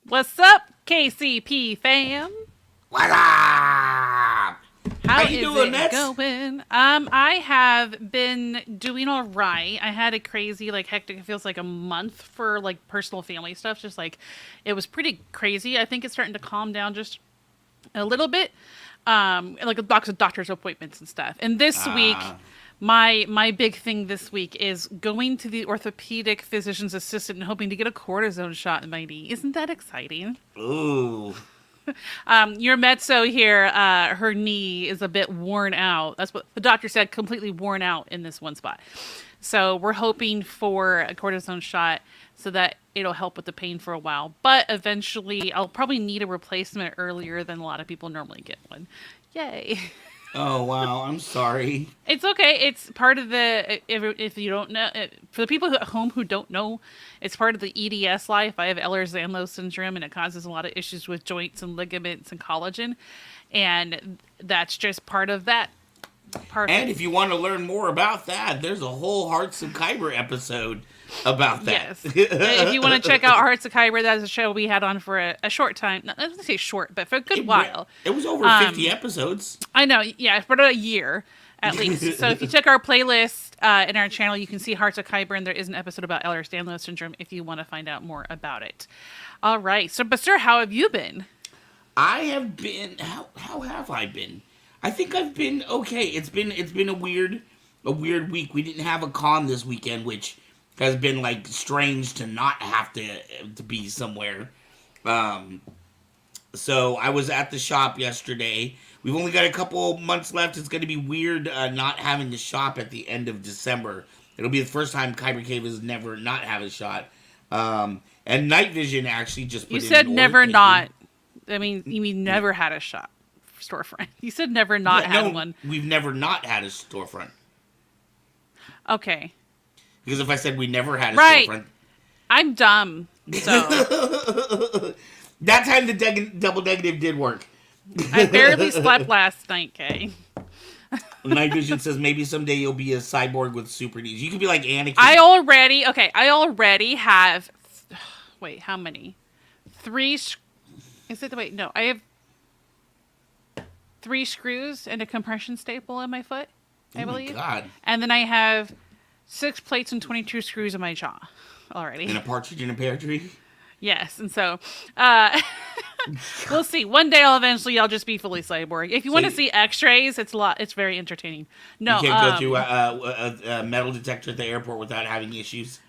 What's up, KCP fam? What's up? How you is doing, it Mets? going? I have been doing all right. I had a crazy, hectic. It feels like a month for personal family stuff. Just it was pretty crazy. I think it's starting to calm down just a little bit. And, like a box of doctor's appointments and stuff. And this week, my big thing this week is going to the orthopedic physician's assistant and hoping to get a cortisone shot in my knee. Isn't that exciting? Ooh. Your Mezzo here, her knee is a bit worn out. That's what the doctor said, completely worn out in this one spot. So we're hoping for a cortisone shot so that it'll help with the pain for a while. But eventually, I'll probably need a replacement earlier than a lot of people normally get one. Yay. Oh, wow. I'm sorry. It's okay. It's part of the, if you don't know, for the people at home who don't know, it's part of the EDS life. I have Ehlers-Danlos syndrome, and it causes a lot of issues with joints and ligaments and collagen. And that's just part of that. And if you want to learn more about that, there's a whole Hearts of Kyber episode about that. Yes. If you want to check out Hearts of Kyber, that's a show we had on for a short time. Not, I don't say short, but for a good while. It was over 50 episodes. I know. Yeah, for about a year at least. So if you check our playlist in our channel, you can see Hearts of Kyber, and there is an episode about Ehlers-Danlos syndrome if you want to find out more about it. All right. So, but sir, how have you been? I have been. How have I been? I think I've been okay. It's been a weird week. We didn't have a con this weekend, which has been strange to not have to be somewhere. So I was at the shop yesterday. We've only got a couple months left. It's going to be weird not having the shop at the end of December. It'll be the first time Kyber Cave has never not have a shot. And Night Vision actually just put You in said an never order. not. I mean, you mean never had a shop storefront. You said never not had one. We've never not had a storefront. Okay. Because if I said we never had a storefront... I'm dumb, so... That time the double negative did work. I barely slept last night, Kay. Night Vision says maybe someday you'll be a cyborg with super knees. You could be like Anakin. I already have... Wait, how many? 3... Is it... Wait, no. I have 3 screws and a compression staple in my foot, I believe. Oh my God. And then I have 6 plates and 22 screws in my jaw already. And a partridge in a pear tree? Yes, and so we'll see. One day I'll just be fully cyborg. If you want to see X-rays, it's very entertaining. No, you can't go through a metal detector at the airport without having issues.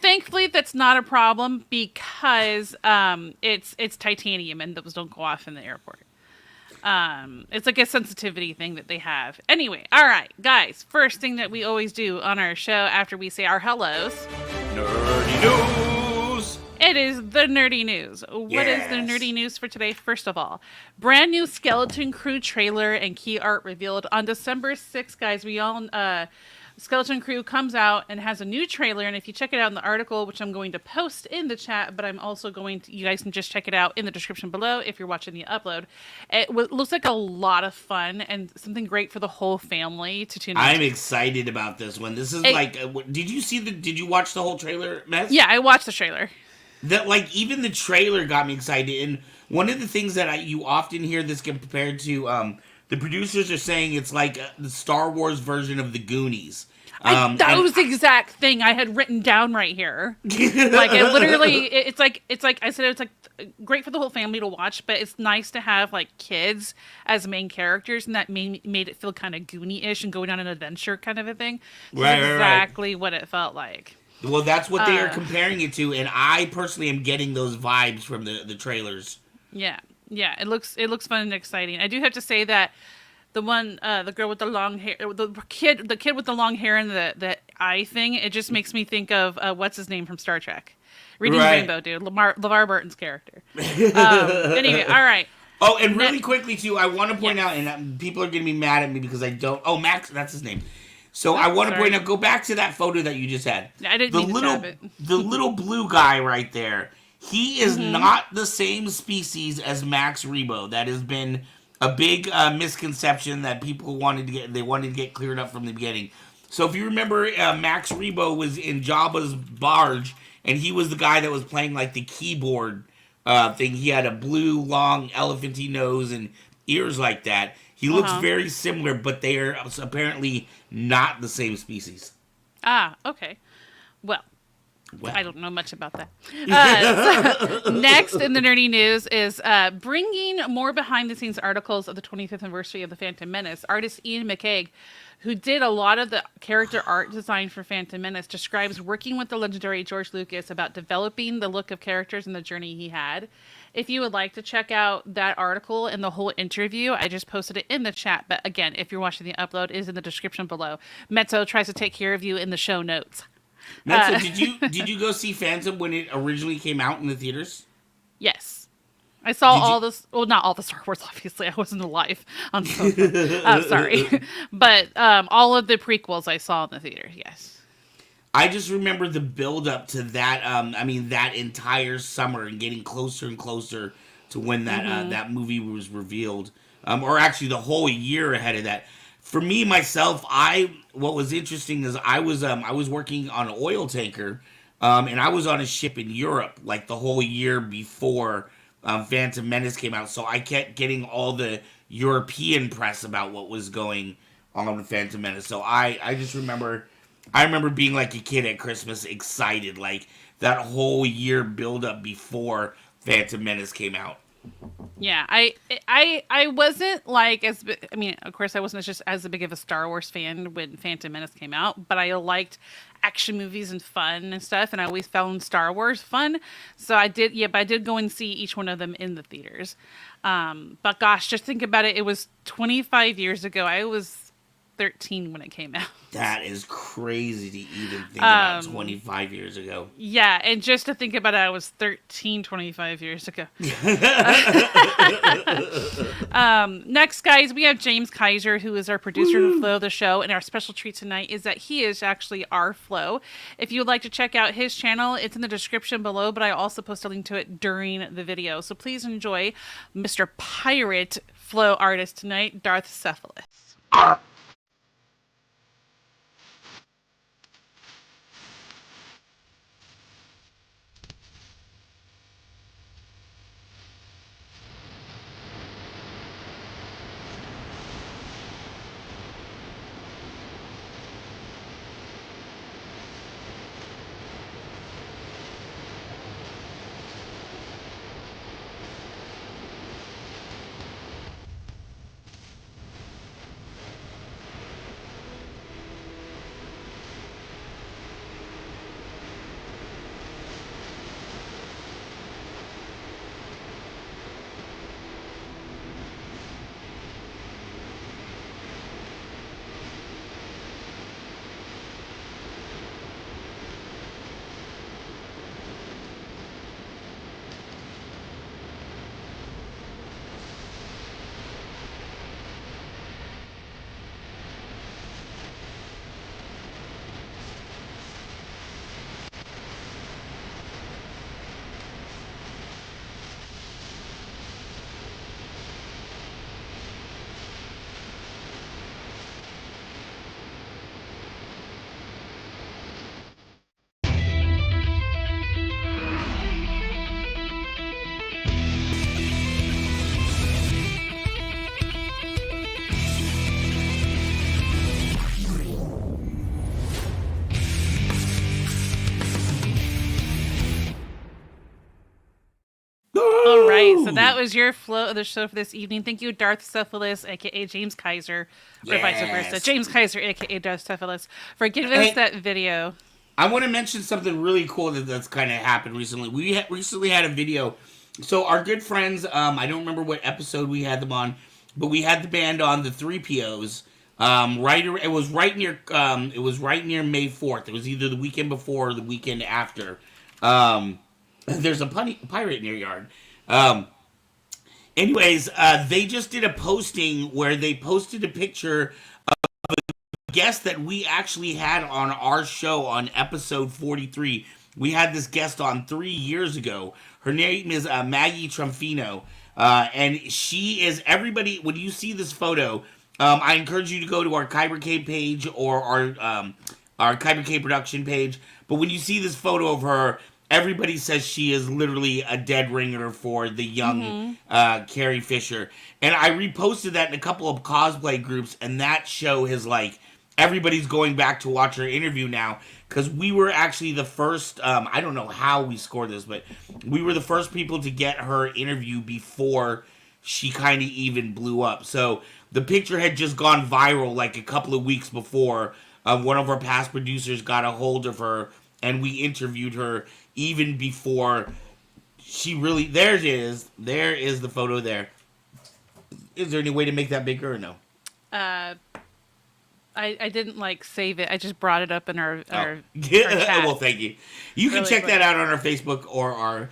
Thankfully, that's not a problem because it's titanium and those don't go off in the airport. It's like a sensitivity thing that they have. Anyway, all right, guys. First thing that we always do on our show after we say our hellos. Nerdy news! It is the nerdy news. What is the nerdy news for today? First of all, brand new Skeleton Crew trailer and key art revealed on December 6th, guys. We all... Skeleton Crew comes out and has a new trailer, and if you check it out in the article, which I'm going to post in the chat, but I'm also you guys can just check it out in the description below if you're watching the upload. It looks like a lot of fun and something great for the whole family to tune in. I'm excited about this one. This is did you watch the whole trailer, Mess? Yeah, I watched the trailer. Even the trailer got me excited, and one of the things that you often hear this compared to, the producers are saying it's like the Star Wars version of the Goonies. That was the exact thing I had written down right here. It literally, it's like I said, it's great for the whole family to watch, but it's nice to have kids as main characters, and that made it feel kind of Goonie-ish and going on an adventure kind of a thing. Right, exactly what it felt like. Well, that's what they are comparing it to, and I personally am getting those vibes from the trailers. Yeah. Yeah, it looks fun and exciting. I do have to say that the one, the girl with the long hair, the kid with the long hair and the eye thing, it just makes me think of what's his name from Star Trek, Reading Rainbow, dude, LeVar Burton's character. Anyway, all right. Oh, and really quickly too, I want to point out, and people are gonna be mad at me because I don't. Oh, Max, that's his name. So I want to point out, go back to that photo that you just had. I didn't mean to stab it. The little blue guy right there. He is not the same species as Max Rebo. That has been a big misconception that people wanted to get cleared up from the beginning. So if you remember, Max Rebo was in Jabba's barge, and he was the guy that was playing the keyboard thing. He had a blue, long, elephanty nose and ears like that. He looks Uh-huh. very similar, but they are apparently not the same species. Ah, okay. Well, Well, I don't know much about that. So next in the nerdy news is bringing more behind-the-scenes articles of the 25th anniversary of the Phantom Menace. Artist Ian McCaig, who did a lot of the character art design for Phantom Menace, describes working with the legendary George Lucas about developing the look of characters and the journey he had. If you would like to check out that article and the whole interview, I just posted it in the chat. But again, if you're watching the upload, it is in the description below. Mezzo tries to take care of you in the show notes. Mensa, did you go see Phantom when it originally came out in the theaters? Yes. I saw Did you? all this. Well, not all the Star Wars, obviously. I wasn't alive. I'm so sorry. But all of the prequels I saw in the theater, yes. I just remember the build up to that. That entire summer and getting closer and closer to when that movie was revealed, or actually the whole year ahead of that. For me myself, what was interesting is I was working on an oil tanker, and I was on a ship in Europe like the whole year before Phantom Menace came out. So I kept getting all the European press about what was going on with Phantom Menace. So I just remember. I remember being like a kid at Christmas, excited, like that whole year build up before Phantom Menace came out. Yeah, I wasn't like I mean, of course, I wasn't just as big of a Star Wars fan when Phantom Menace came out, but I liked action movies and fun and stuff, and I always found Star Wars fun. So I did, yeah, but I did go and see each one of them in the theaters. But gosh, just think about it. It was 25 years ago. I was 13 when it came out. That is crazy to even think about 25 years ago. Yeah, and just to think about it, I was 13 25 years ago. Next, guys, we have James Kaiser, who is our producer who Flo the show, and our special treat tonight is that he is actually our Flo. If you would like to check out his channel, it's in the description below, but I also post a link to it during the video. So please enjoy Mr. Pirate Flo artist tonight, Darth Cephalus. All right, so that was your flow of the show for this evening. Thank you, Darth Cephalus, aka James Kaiser, or vice versa. James Kaiser, aka Darth Cephalus, for giving us that video. I want to mention something really cool that's kind of happened recently. We recently had a video. So our good friends, I don't remember what episode we had them on, but we had the band on the 3POs. It was right near May 4th. It was either the weekend before or the weekend after. There's a pirate in your yard. Anyways, they just did a posting where they posted a picture of a guest that we actually had on our show on episode 43. We had this guest on 3 years ago. Her name is Maggie Trumfino. And she is, everybody, when you see this photo, I encourage you to go to our Kyber K page or our Kyber K production page. But when you see this photo of her, everybody says she is literally a dead ringer for the young Carrie Fisher. And I reposted that in a couple of cosplay groups, and that show has like everybody's going back to watch her interview now because we were actually the first. I don't know how we scored this, but we were the first people to get her interview before she kind of even blew up. So the picture had just gone viral like a couple of weeks before. One of our past producers got a hold of her, and we interviewed her even before she really. There it is. There is the photo there. Is there any way to make that bigger or no? I didn't like save it. I just brought it up in our chat. Well, thank you. You can Really check quick. that out on our Facebook or our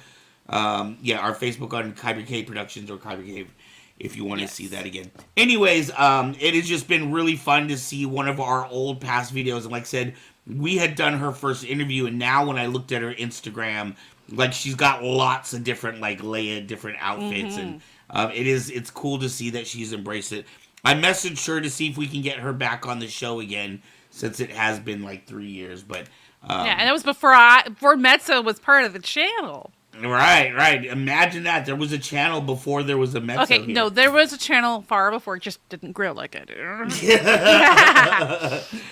Facebook on Kyber Cave Productions or Kyber Cave if you want to see that again. Anyways, it has just been really fun to see one of our old past videos. And like I said, we had done her first interview, and now when I looked at her Instagram, like she's got lots of different like Leia different outfits, and it's cool to see that she's embraced it. I messaged her to see if we can get her back on the show again since it has been like 3 years, but Yeah, and that was before Metza was part of the channel. Right. Imagine that. There was a channel before there was a Metzo Okay, here. no, there was a channel far before, it just didn't grow like I do.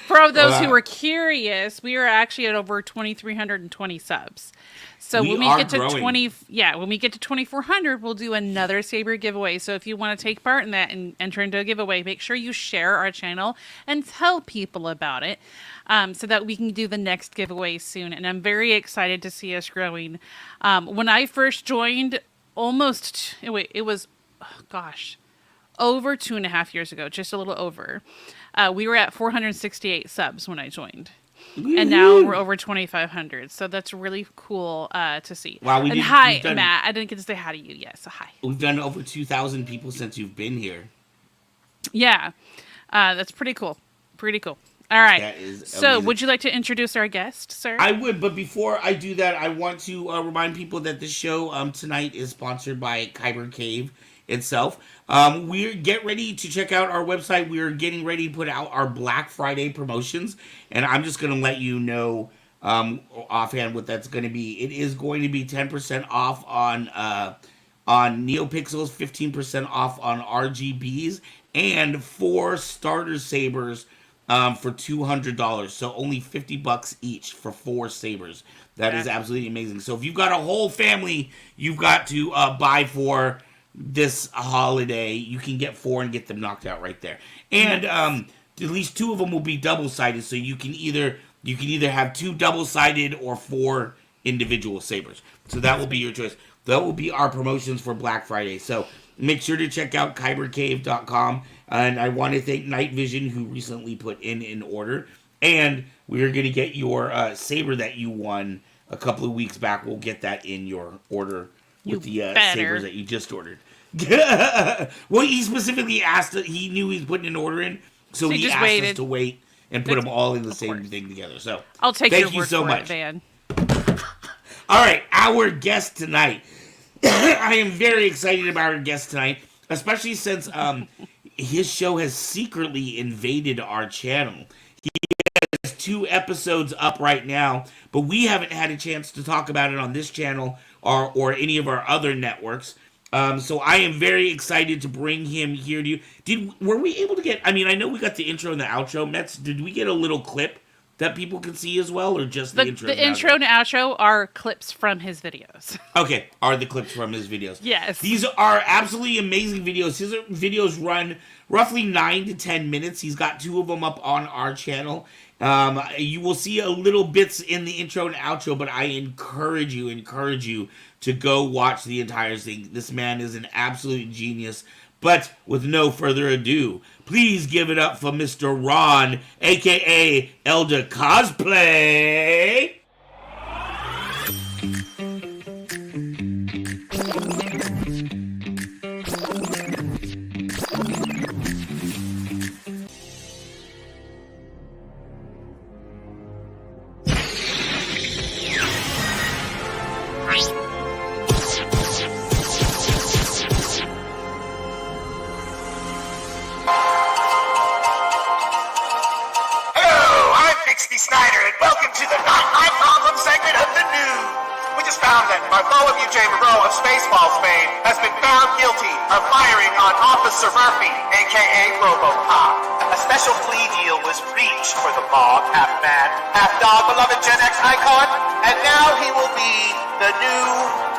For those who were curious, we are actually at over 2,320 subs. So We when we are get to growing. when we get to 2,400, we'll do another Saber giveaway. So if you want to take part in that and enter into a giveaway, make sure you share our channel and tell people about it, so that we can do the next giveaway soon. And I'm very excited to see us growing. When I first joined, over 2.5 years ago, just a little over, we were at 468 subs when I joined. And now we're over 2,500. So that's really cool to see. Wow, and hi, Matt. I didn't get to say hi to you yet, so hi. We've done over 2,000 people since you've been here. Yeah, that's pretty cool. Pretty cool. All right. That is so amazing. would you like to introduce our guest, sir? I would, but before I do that, I want to remind people that the show tonight is sponsored by Kyber Cave itself. Get ready to check out our website. We're getting ready to put out our Black Friday promotions, and I'm just going to let you know offhand what that's going to be. It is going to be 10% off on NeoPixels, 15% off on RGBs, and 4 starter sabers for $200. So only $50 each for 4 sabers. That is absolutely amazing. So if you've got a whole family you've got to buy for this holiday, you can get 4 and get them knocked out right there. And at least 2 of them will be double-sided, so you can either have 2 double-sided or 4 individual sabers. So that will be your choice. That will be our promotions for Black Friday. So make sure to check out kybercave.com. And I want to thank Night Vision, who recently put in an order. And we are going to get your saber that you won a couple of weeks back. We'll get that in your order with the sabers that you just ordered. Well, he specifically asked, he knew he was putting an order in, so he just asked waited. us to wait and put them all in the same thing together. So I'll take thank your you word so for much. it, Van. All right, our guest tonight. I am very excited about our guest tonight, especially since his show has secretly invaded our channel. There's 2 episodes up right now, but we haven't had a chance to talk about it on this channel or any of our other networks. So I am very excited to bring him here to you. Were we able to get, I know we got the intro and the outro, Mets. Did we get a little clip that people can see as well, or just the intro? The intro and outro are clips from his videos. Okay, are the clips from his videos. Yes. These are absolutely amazing videos. His videos run roughly 9 to 10 minutes. He's got 2 of them up on our channel. You will see a little bits in the intro and outro, but I encourage you to go watch the entire thing. This man is an absolute genius. But with no further ado, please give it up for Mr. Ron, a.k.a. Elder Cosplay. Snyder, and welcome to the Not My Problem segment of the news. just found that Bartholomew J. Moreau of Spaceballs fame has been found guilty of firing on Officer Murphy, aka RoboCop. A special plea deal was reached for the bog, half-man, half-dog, beloved Gen X icon, and now he will be the new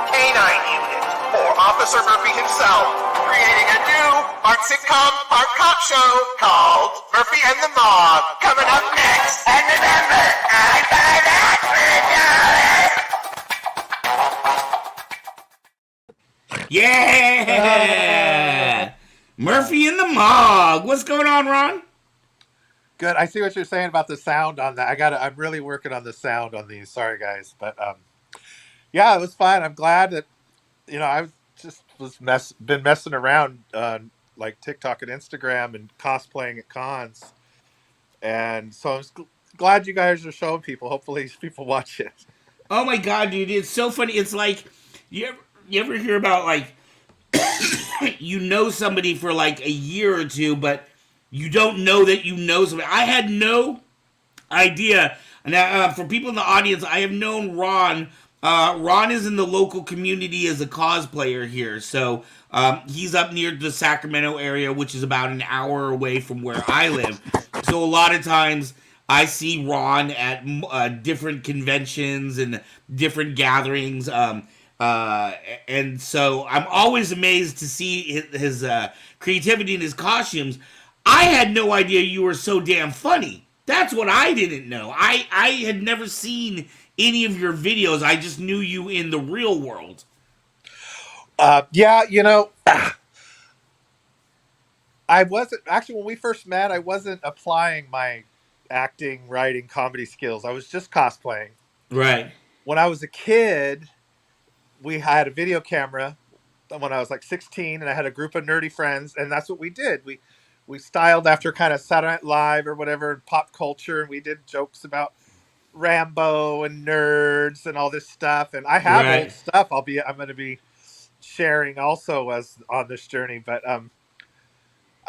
canine unit for Officer Murphy himself, creating a new part sitcom, part cop show called Murphy and the Mob. Coming up next, and remember, I buy that $1. Yeah! Murphy and the Mog. What's going on, Ron? Good. I see what you're saying about the sound on that. I'm really working on the sound on these. Sorry, guys, but yeah, it was fun. I'm glad that I been messing around on like TikTok and Instagram and cosplaying at cons, and so I'm glad you guys are showing people. Hopefully, people watch it. Oh my god, dude, it's so funny. It's like you ever hear about like somebody for like a year or two, but you don't know that you know somebody. I had no idea. Now, for people in the audience, I have known Ron. Ron is in the local community as a cosplayer here, so he's up near the Sacramento area, which is about an hour away from where I live. So a lot of times I see Ron at different conventions and different gatherings. And so I'm always amazed to see his creativity and his costumes. I had no idea you were so damn funny. That's what I didn't know. I had never seen any of your videos. I just knew you in the real world. Yeah, I wasn't actually when we first met. I wasn't applying my acting, writing, comedy skills. I was just cosplaying. Right. When I was a kid, we had a video camera when I was like 16, and I had a group of nerdy friends, and that's what we did. We styled after kind of Saturday Night Live or whatever, pop culture, and we did jokes about Rambo and nerds and all this stuff. And I have old stuff I'm going to be sharing also as on this journey. But I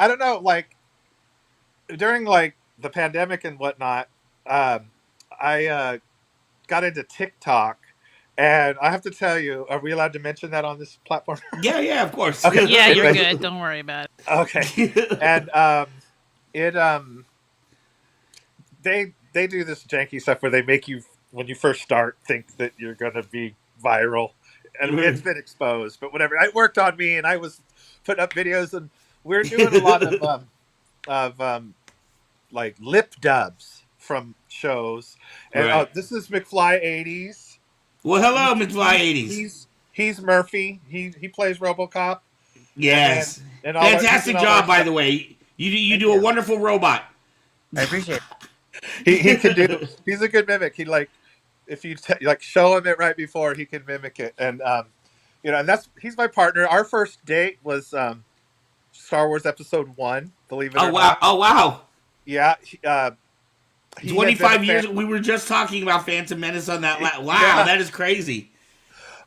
don't know, like during like the pandemic and whatnot, I got into TikTok. And I have to tell you, are we allowed to mention that on this platform? Yeah, of course. Okay. Yeah, you're good. Don't worry about it. Okay. And they do this janky stuff where they make you, when you first start, think that you're going to be viral. And it's been exposed, but whatever. It worked on me, and I was putting up videos, and we're doing a lot of like lip dubs from shows. And this is McFly 80s. Well, hello, McFly 80s. He's Murphy. He plays RoboCop. Yes. And fantastic job, by the way. You do a wonderful robot. I appreciate it. He can do. He's a good mimic. He like if you show him it right before, he can mimic it. And and he's my partner. Our first date was Star Wars Episode 1. Believe it or not. Oh wow. Yeah. 25 years. We were just talking about Phantom Menace on that. Wow, that is crazy.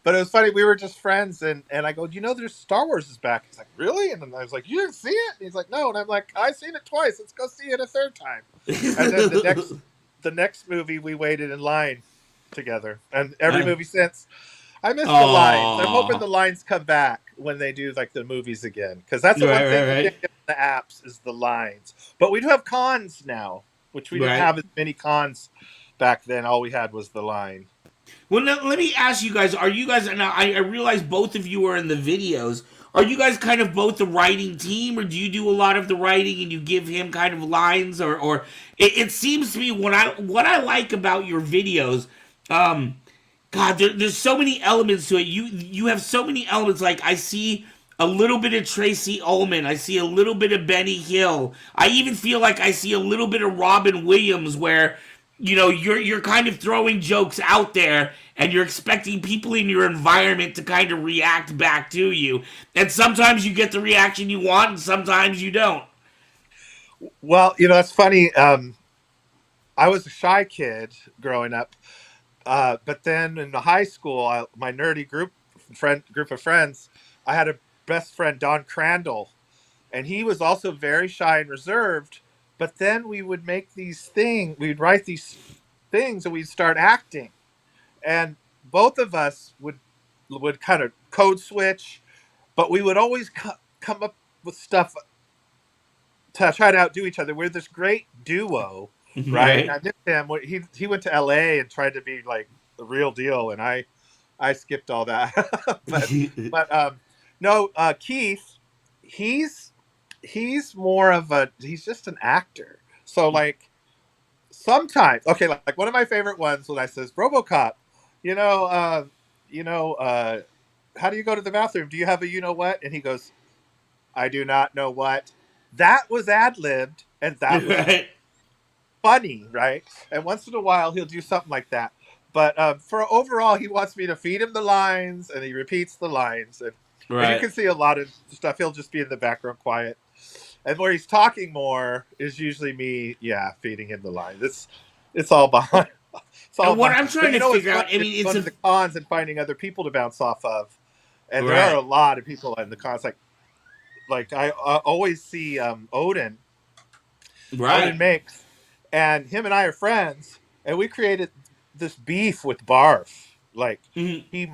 But it was funny. We were just friends, and I go, there's Star Wars is back. He's like, really? And then I was like, you didn't see it? And he's like, no. And I'm like, I've seen it twice. Let's go see it a third time. And then the next movie, we waited in line together, and every movie since. I miss the lines. I'm hoping the lines come back when they do like the movies again, because that's the one thing we get in the apps is the lines. But we do have cons now, which we didn't have as many cons back then. All we had was the line. Well, now, let me ask you guys, are you guys, now I realize both of you are in the videos. Are you guys kind of both the writing team, or do you do a lot of the writing and you give him kind of lines? Or it seems to me what I like about your videos, God, there's so many elements to it. You have so many elements. Like I see a little bit of Tracy Ullman. I see a little bit of Benny Hill. I even feel like I see a little bit of Robin Williams, where you're kind of throwing jokes out there and you're expecting people in your environment to kind of react back to you. And sometimes you get the reaction you want, and sometimes you don't. Well, that's funny. I was a shy kid growing up. But then in the high school, my nerdy group of friends, I had a best friend, Don Crandall, and he was also very shy and reserved. But then we would make we'd write these things, and we'd start acting. And both of us would kind of code switch, but we would always come up with stuff to try to outdo each other. We're this great duo, right? And Right. I miss him. He went to L.A. and tried to be like the real deal, and I skipped all that. but no, Keith, he's more of a he's just an actor. So like sometimes, okay, like one of my favorite ones when I says RoboCop, you know, uh, you know, how do you go to the bathroom? Do you have a you know what? And he goes, I do not know what. That was ad libbed, and that was Right. funny, right? And once in a while, he'll do something like that. But for overall, he wants me to feed him the lines, and he repeats the lines, and you Right. can see a lot of stuff. He'll just be in the background, quiet, and where he's talking more is usually me, yeah, feeding him the lines. It's all behind. It's all And what behind. I'm But trying you to know what's figure fun out, I is mean, it's going to a the cons and finding other people to bounce off of, and there are right. a lot of people in the cons. Like I always see Odin Right. makes, and him and I are friends, and we created this beef with Barf. Like Mhm. he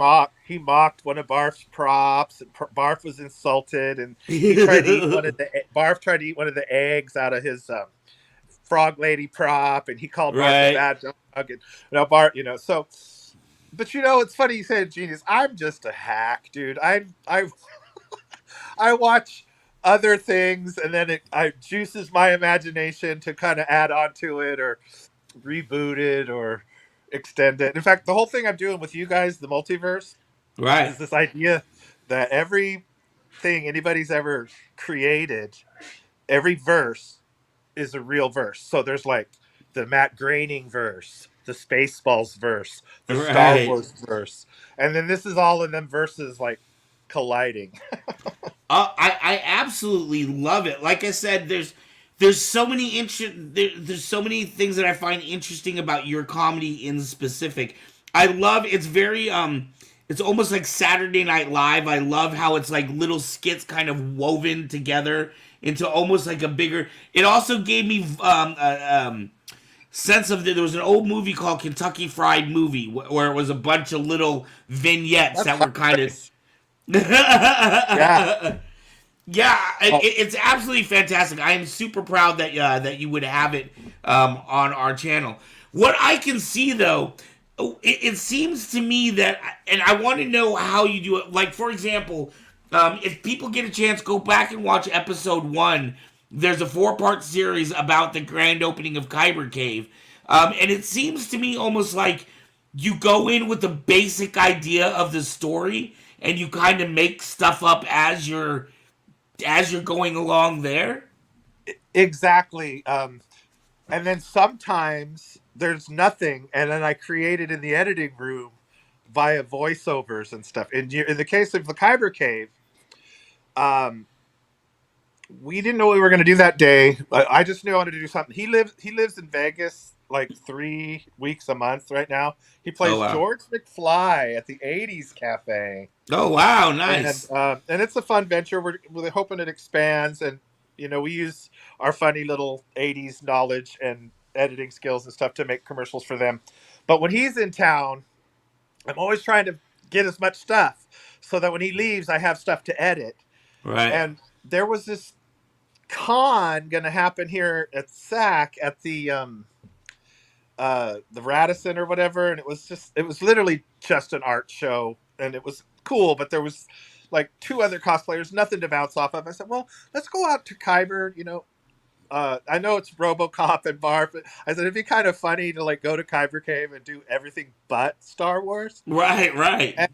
mocked one of Barf's props, and Barf was insulted, and he tried to eat Barf tried to eat one of the eggs out of his frog lady prop, and he called Barf a Right. bad dog, and Barf, so. But it's funny you said genius. I'm just a hack, dude. I watch other things, and then I juices my imagination to kind of add on to it or reboot it or extend it. In fact, the whole thing I'm doing with you guys, the multiverse, Right. is this idea that everything anybody's ever created, every verse is a real verse. So there's like the Matt Groening verse, the Spaceballs verse, the Star Right. Wars verse, and then this is all in them verses like colliding. I absolutely love it. Like I said, there's so many there's so many things that I find interesting about your comedy in specific. I love it's very it's almost like Saturday Night Live. I love how it's like little skits kind of woven together into almost like a bigger. It also gave me sense of there was an old movie called Kentucky Fried Movie where it was a bunch of little vignettes That's that were kind of hilarious. Yeah. yeah, Oh, it's absolutely fantastic. I am super proud that that you would have it on our channel. What I can see though, it seems to me that, and I want to know how you do it. Like for example, if people get a chance, go back and watch episode 1. There's a 4-part series about the grand opening of Kyber Cave, and it seems to me almost like you go in with the basic idea of the story, and you kind of make stuff up as you're going along there. exactly. And then sometimes there's nothing, and then I create it in the editing room via voiceovers and stuff. In the case of the Kyber Cave, um, we didn't know what we were going to do that day. I just knew I wanted to do something. He lives in Vegas like 3 weeks a month right now. He Oh plays wow. George McFly at the '80s Cafe, Oh wow, and nice. it's a fun venture. We're hoping it expands, and we use our funny little '80s knowledge and editing skills and stuff to make commercials for them. But when he's in town, I'm always trying to get as much stuff so that when he leaves, I have stuff to edit. Right. And there was this con going to happen here at SAC at the Radisson or whatever, and it was literally just an art show, and it was cool, but there was like 2 other cosplayers, nothing to bounce off of. I said, well, let's go out to Kyber. I know it's RoboCop and Barf, but I said it'd be kind of funny to like go to Kyber Cave and do everything but Star Wars. Right, right. And,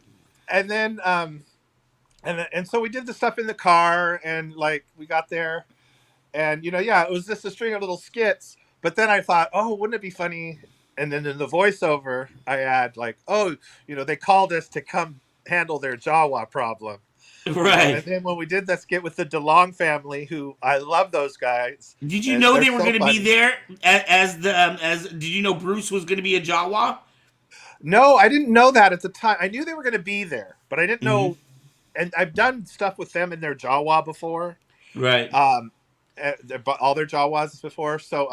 and then and so we did the stuff in the car, and like we got there, and yeah, it was just a string of little skits. But then I thought, oh, wouldn't it be funny? And then in the voiceover, I add like, oh, they called us to come handle their Jawa problem. And Right. then when we did that skit with the DeLong family, who I love those guys, Did you and know they're they were so going to be funny. there as the as did you know Bruce was going to be a Jawa? No, I didn't know that at the time. I knew they were going to be there, but I didn't Mhm. know. And I've done stuff with them in their Jawa before. Right. Um, all their Jawas before. So,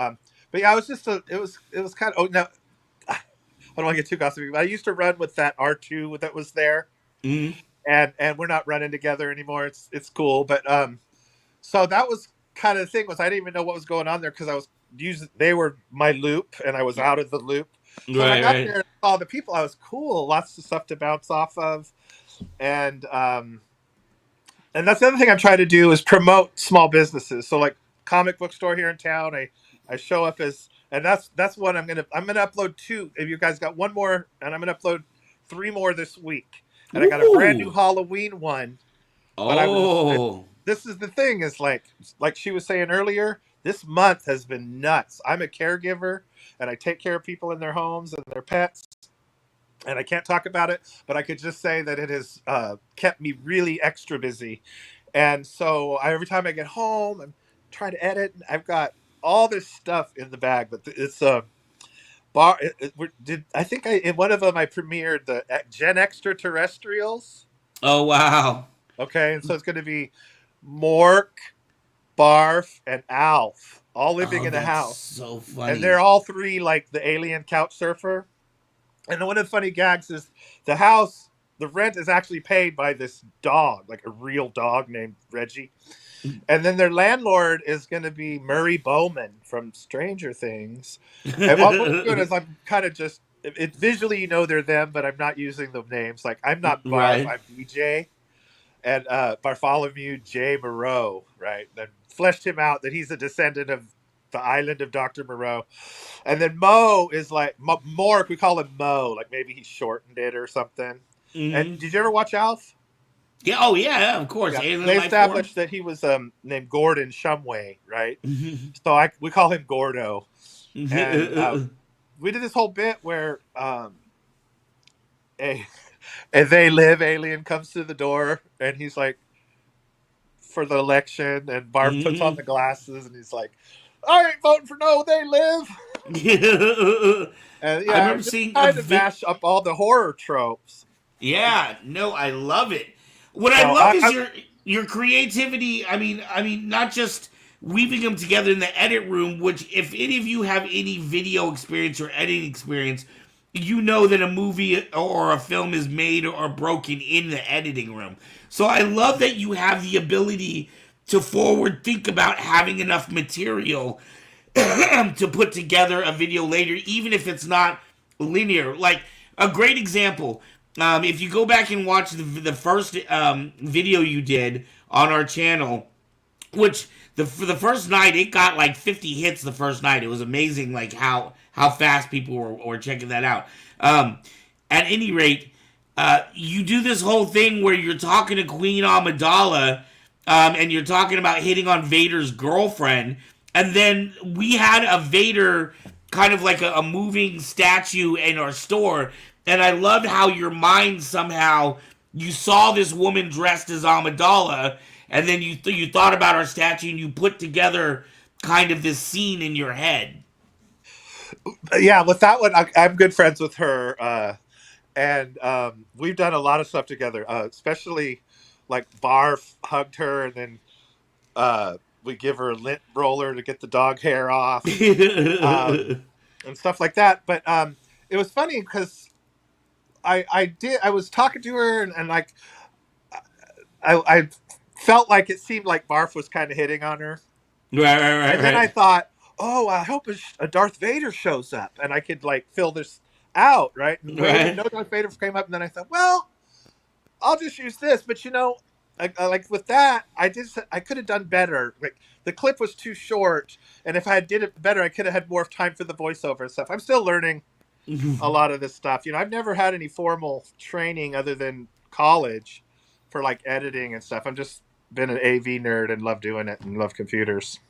but yeah, it was just it was kind of. Oh no, I don't want to get too gossipy, but I used to run with that R2 that was there, Mm. and we're not running together anymore. It's cool, but so that was kind of the thing was I didn't even know what was going on there because I was using they were my loop and I was out of the loop. So when I Right, got right. there and saw the people, I was cool, lots of stuff to bounce off of, and that's the other thing I'm trying to do is promote small businesses. So like comic book store here in town, I show up as, and that's what I'm gonna upload two. If you guys got one more, and I'm gonna upload three more this week, and I got a brand new Ooh. Halloween one. But Oh. this is the thing is like she was saying earlier. This month has been nuts. I'm a caregiver, and I take care of people in their homes and their pets, and I can't talk about it, but I could just say that it has kept me really extra busy. And so every time I get home, I'm trying to edit. I've got all this stuff in the bag, but it's a bar. Did I think in one of them I premiered the Gen Extraterrestrials? Oh, wow. Okay, and so it's going to be Mork, Barf, and Alf all living Oh, in a that's house, so and they're funny. all three like the alien couch surfer. And one of the funny gags is the house, the rent is actually paid by this dog, like a real dog named Reggie. And then their landlord is going to be Murray Bowman from Stranger Things. And what I'm doing is I'm kind of just, visually, you know, they're them, but I'm not using the names. Like, I'm not Barf, Right. I'm DJ. And Bartholomew J. Moreau, right? Then fleshed him out that he's a descendant of the island of Dr. Moreau. And then Mo is like Mork. We call him Mo, like maybe he shortened it or something. And Hmm. did you ever watch Alf? Yeah. Oh, yeah. Of course. Yeah, Alien they life form. established that he was named Gordon Shumway, right? So we call him Gordo. And we did this whole bit where a a they live alien comes to the door and he's like for the election, and Barf puts on Mhm. the glasses and he's like, "I ain't voting for no they live." And I yeah, remember just seeing a trying to vid. mash up all the horror tropes. Yeah, no, I love it. What I So love is your creativity. Not just weaving them together in the edit room. Which, if any of you have any video experience or editing experience, you know that a movie or a film is made or broken in the editing room. So I love that you have the ability to forward think about having enough material to put together a video later, even if it's not linear. Like a great example, if you go back and watch the first video you did on our channel, which for the first night it got like 50 hits the first night. It was amazing, like how fast people were checking that out. At any rate, you do this whole thing where you're talking to Queen Amidala, and you're talking about hitting on Vader's girlfriend, and then we had a Vader kind of like a moving statue in our store, and I loved how your mind somehow you saw this woman dressed as Amidala, and then you thought about our statue and you put together kind of this scene in your head. yeah, with that one, I'm good friends with her, and we've done a lot of stuff together. Especially like Barf hugged her, and then we give her a lint roller to get the dog hair off, and stuff like that. But it was funny because I was talking to her, and like I felt like it seemed like Barf was kind of hitting on her. Right, right, right, And then I right. thought, oh, I hope a Darth Vader shows up and I could like fill this out, right? And Right. no Darth Vader came up, and then I thought, well, I'll just use this. But you know, like with that, I could have done better. Like the clip was too short, and if I did it better, I could have had more time for the voiceover and stuff. I'm still learning a lot of this stuff. You know, I've never had any formal training other than college for like editing and stuff. I'm just been an AV nerd and love doing it and love computers.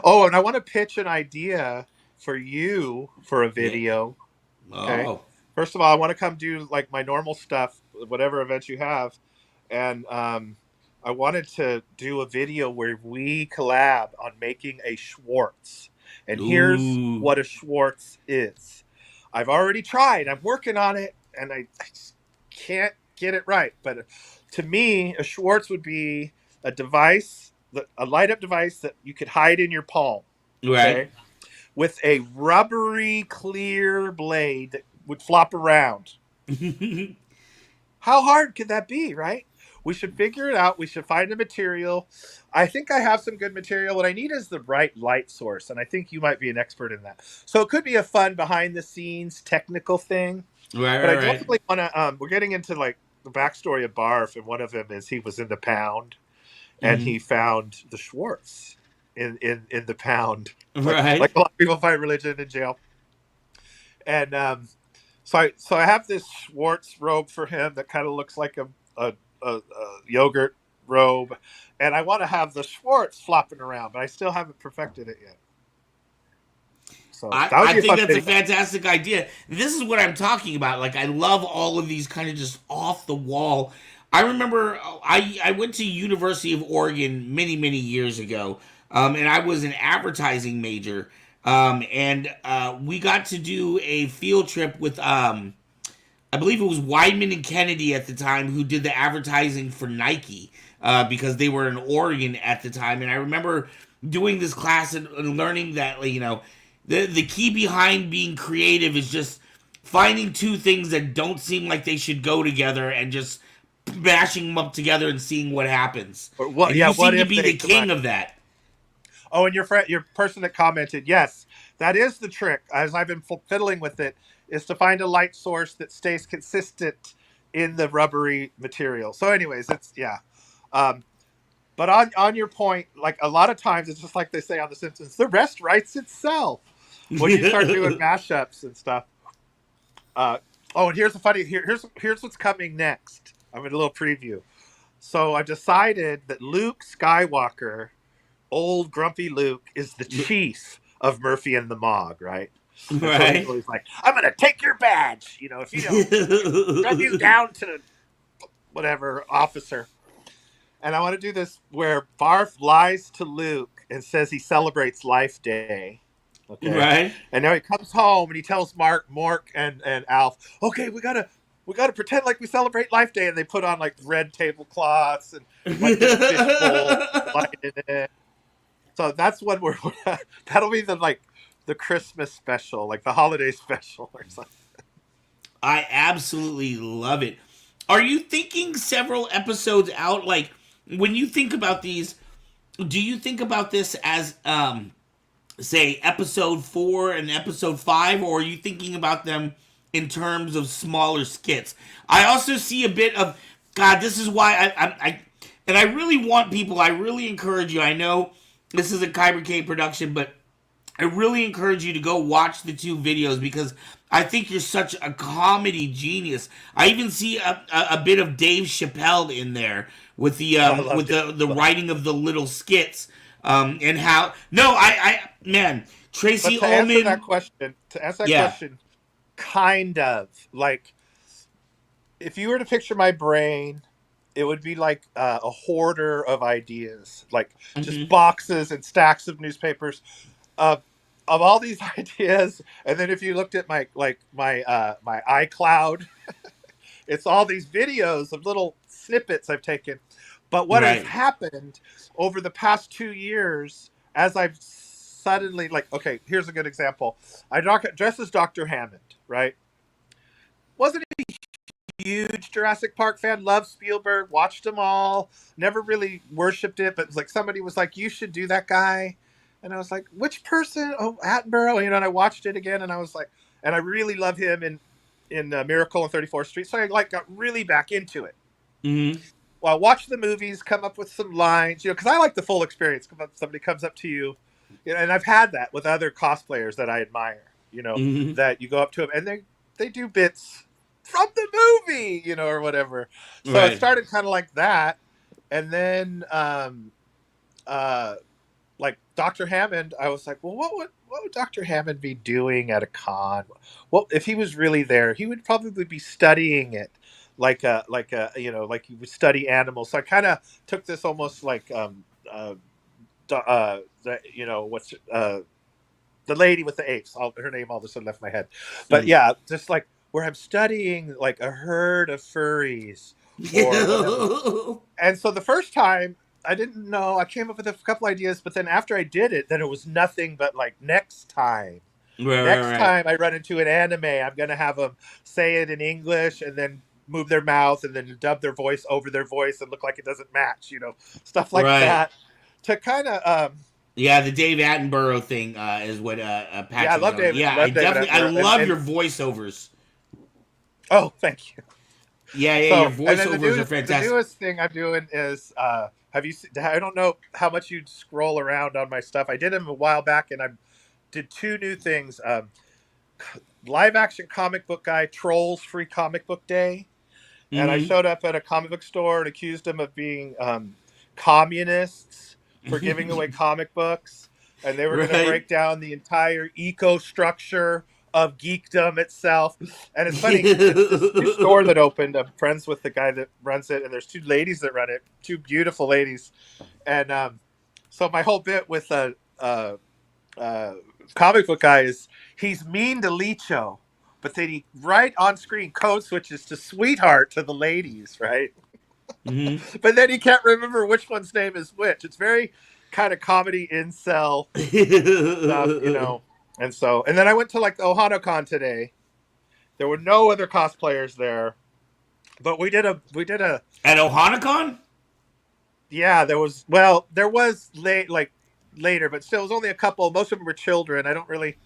Oh, and I want to pitch an idea for you for a Yeah. video. Okay. Oh. First of all, I want to come do like my normal stuff, whatever events you have. And I wanted to do a video where we collab on making a Schwartz. And here's Ooh. what a Schwartz is. I've already tried, I'm working on it, and I just can't get it right. But to me, a Schwartz would be a device, a light up device that you could hide in your palm. Right. Okay, with a rubbery clear blade that would flop around. How hard could that be, right? We should figure it out. We should find a material. I think I have some good material. What I need is the right light source, and I think you might be an expert in that. So it could be a fun behind the scenes technical thing. Right, But I right, right. definitely want to. We're getting into like the backstory of Barf, and one of them is he was in the pound, and Mhm. he found the Schwartz in the pound, Right. like a lot of people find religion in jail. And so I have this Schwartz robe for him that kind of looks like a yogurt robe, and I want to have the Schwartz flopping around, but I still haven't perfected it yet. So that would I be a think fun that's a video. fantastic idea. This is what I'm talking about. Like, I love all of these kind of just off the wall. I remember I went to University of Oregon many years ago, and I was an advertising major, and we got to do a field trip with I believe it was Wyman and Kennedy at the time who did the advertising for Nike because they were in Oregon at the time. And I remember doing this class and learning that, like, the key behind being creative is just finding two things that don't seem like they should go together and just mashing them up together and seeing what happens. Or what? And Yeah. you What seem to if be they the combine? king of that. Oh, and your person that commented, yes, that is the trick. As I've been fiddling with it, is to find a light source that stays consistent in the rubbery material. So, anyways, it's yeah. Um, but on your point, like a lot of times, it's just like they say on The Simpsons: the rest writes itself. When you start doing mashups and stuff. Uh, oh, and here's a funny here's what's coming next. I'm in a little preview. So I decided that Luke Skywalker, old grumpy Luke, is the chief of Murphy and the Mog, right? And so he's Right? always like, "I'm gonna take your badge, if you don't, run you down to whatever officer." And I want to do this where Barf lies to Luke and says he celebrates Life Day. Okay. Right? And now he comes home and he tells Mork and Alf, okay, we gotta pretend like we celebrate Life Day, and they put on like red tablecloths and like this fishbowl light in it. So that's when that'll be the Christmas special, like the holiday special or something. I absolutely love it. Are you thinking several episodes out? Like, when you think about these, do you think about this as say episode 4 and episode 5, or are you thinking about them in terms of smaller skits? I also see a bit of God. This is why I and I really want people. I really encourage you. I know this is a Kyber K production, but I really encourage you to go watch the 2 videos because I think you're such a comedy genius. I even see a bit of Dave Chappelle in there with I love the it. writing of the little skits, and how no I man But Tracy to answer Ullman. that question, Yeah. kind of like if you were to picture my brain, it would be like a hoarder of ideas, like just Hmm. boxes and stacks of newspapers of of all these ideas. And then if you looked at my iCloud, it's all these videos of little snippets I've taken. But what has Right. happened over the past 2 years, as I've suddenly like, okay, here's a good example. I dressed as Dr. Hammond, right? Wasn't huge Jurassic Park fan, loved Spielberg, watched them all, never really worshipped it, but like somebody was like, you should do that guy. And I was like, which person? Oh, Attenborough. And I watched it again and I was like, and I really love him in Miracle on 34th Street. So I like got really back into it. Hmm. Well, I watch the movies, come up with some lines, because I like the full experience. Somebody comes up to you, and I've had that with other cosplayers that I admire, Hmm. that you go up to them and they do bits from the movie, or whatever. So it Right. started kind of like that, and then uh, like Dr. Hammond, I was like, well, what would Dr. Hammond be doing at a con? Well, if he was really there, he would probably be studying it, like you would study animals. So I kind of took this almost like what's the lady with the apes. Her name all of a sudden left my head, but yeah, just like where I'm studying like a herd of furries or whatever. And so the first time I didn't know, I came up with a couple ideas, but then after I did it, then it was nothing but like next time Right. Next Right. time I run into an anime, I'm gonna have them say it in English and then move their mouth and then dub their voice over their voice and look like it doesn't match, stuff like Right. that. To kind of Yeah, the Dave Attenborough thing is what yeah, I Patrick's love on. David. Yeah, Love David I Attenborough. love your voiceovers. Oh, thank you. Yeah, your So, and then voiceovers are the fantastic. newest thing I'm doing is have you seen, I don't know how much you scroll around on my stuff. I did them a while back, and I did two new things. Live action comic book guy trolls free comic book day, and I Mm-hmm. showed up at a comic book store and accused them of being communists for giving away comic books, and they were going to Right. break down the entire eco structure of geekdom itself. And it's funny, it's this new store that opened. I'm friends with the guy that runs it, and there's two ladies that run it, two beautiful ladies. And so my whole bit with uh, comic book guy is he's mean to Licho, but then he right on screen code switches to sweetheart to the ladies, right? Mm-hmm. But then he can't remember which one's name is which. It's very kind of comedy incel stuff. And so, and then I went to like the OhanaCon today. There were no other cosplayers there, but we did a At OhanaCon? yeah. There was later, but still, it was only a couple. Most of them were children. I don't really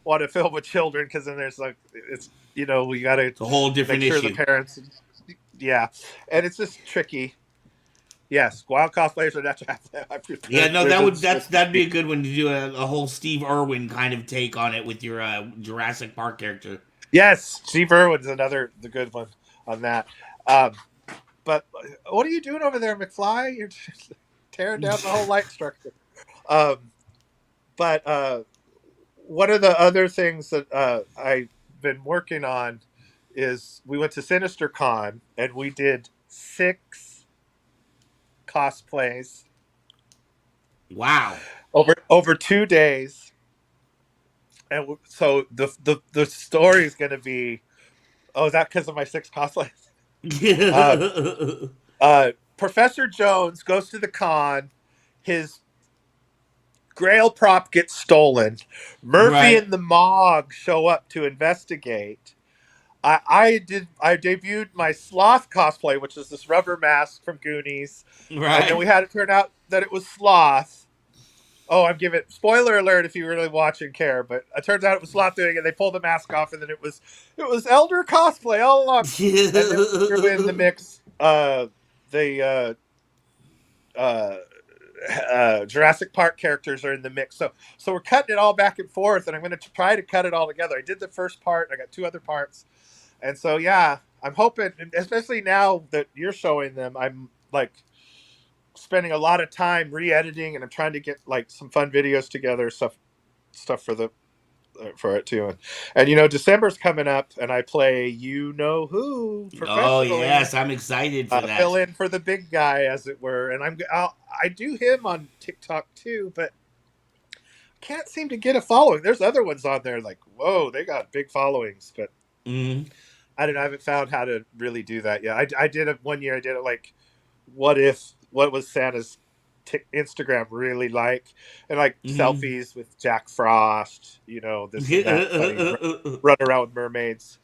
want to film with children because then there's like it's we got to It's a whole make different sure the issue. parents. Yeah, and it's just tricky. Yes, wild cosplayers would have to have that. Yeah, no, that'd be a good one to do a whole Steve Irwin kind of take on it with your Jurassic Park character. Yes, Steve Irwin's the good one on that. Um, but what are you doing over there, McFly? You're just tearing down the whole light structure. Um, but one of the other things that I've been working on is we went to Sinister Con and we did 6 cosplays Wow. over 2 days. And so the story is going to be, oh, is that because of my 6 cosplays? Professor Jones goes to the con. His Grail prop gets stolen. Murphy Right. and the Mog show up to investigate. I debuted my Sloth cosplay, which is this rubber mask from Goonies, and then Right. we had it turn out that it was Sloth. Oh, I'm giving spoiler alert if you really watch and care, but it turns out it was Sloth doing it. They pulled the mask off, and then it was Elder cosplay all along. And then we threw in the mix the Jurassic Park characters are in the mix. So we're cutting it all back and forth, and I'm going to try to cut it all together. I did the first part. I got 2 other parts, and so yeah, I'm hoping, especially now that you're showing them, I'm like spending a lot of time re-editing, and I'm trying to get like some fun videos together, stuff for it too. And December's coming up, and I play who Oh professionally. yes, I'm excited for Fill that. in for the big guy, as it were, and I do him on TikTok too, but can't seem to get a following. There's other ones on there like, whoa, they got big followings, but Mm-hmm. I don't know. I haven't found how to really do that yet. I did it one year. I did it like, what was Santa's Instagram really like, and like Mm-hmm. selfies with Jack Frost, this and that, funny run around with mermaids.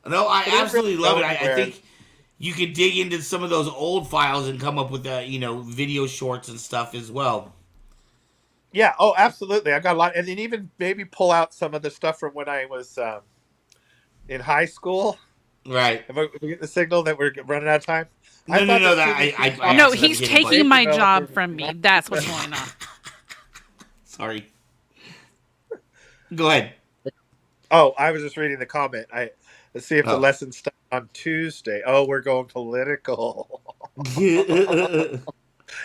No, I But it didn't really absolutely love go it. I anywhere. think you could dig into some of those old files and come up with video shorts and stuff as well. Yeah. Oh, absolutely. I got a lot, and then even maybe pull out some of the stuff from when I was in high school. Right. If we get the signal that we're running out of time, I No, no, thought no. that That Scooby Doo I No, accidentally he's hit a taking button. my developers. job from me. That's what's going on. Sorry. Go ahead. Oh, I was just reading the comment. Let's see if the Oh. lesson starts on Tuesday. Oh, we're going political.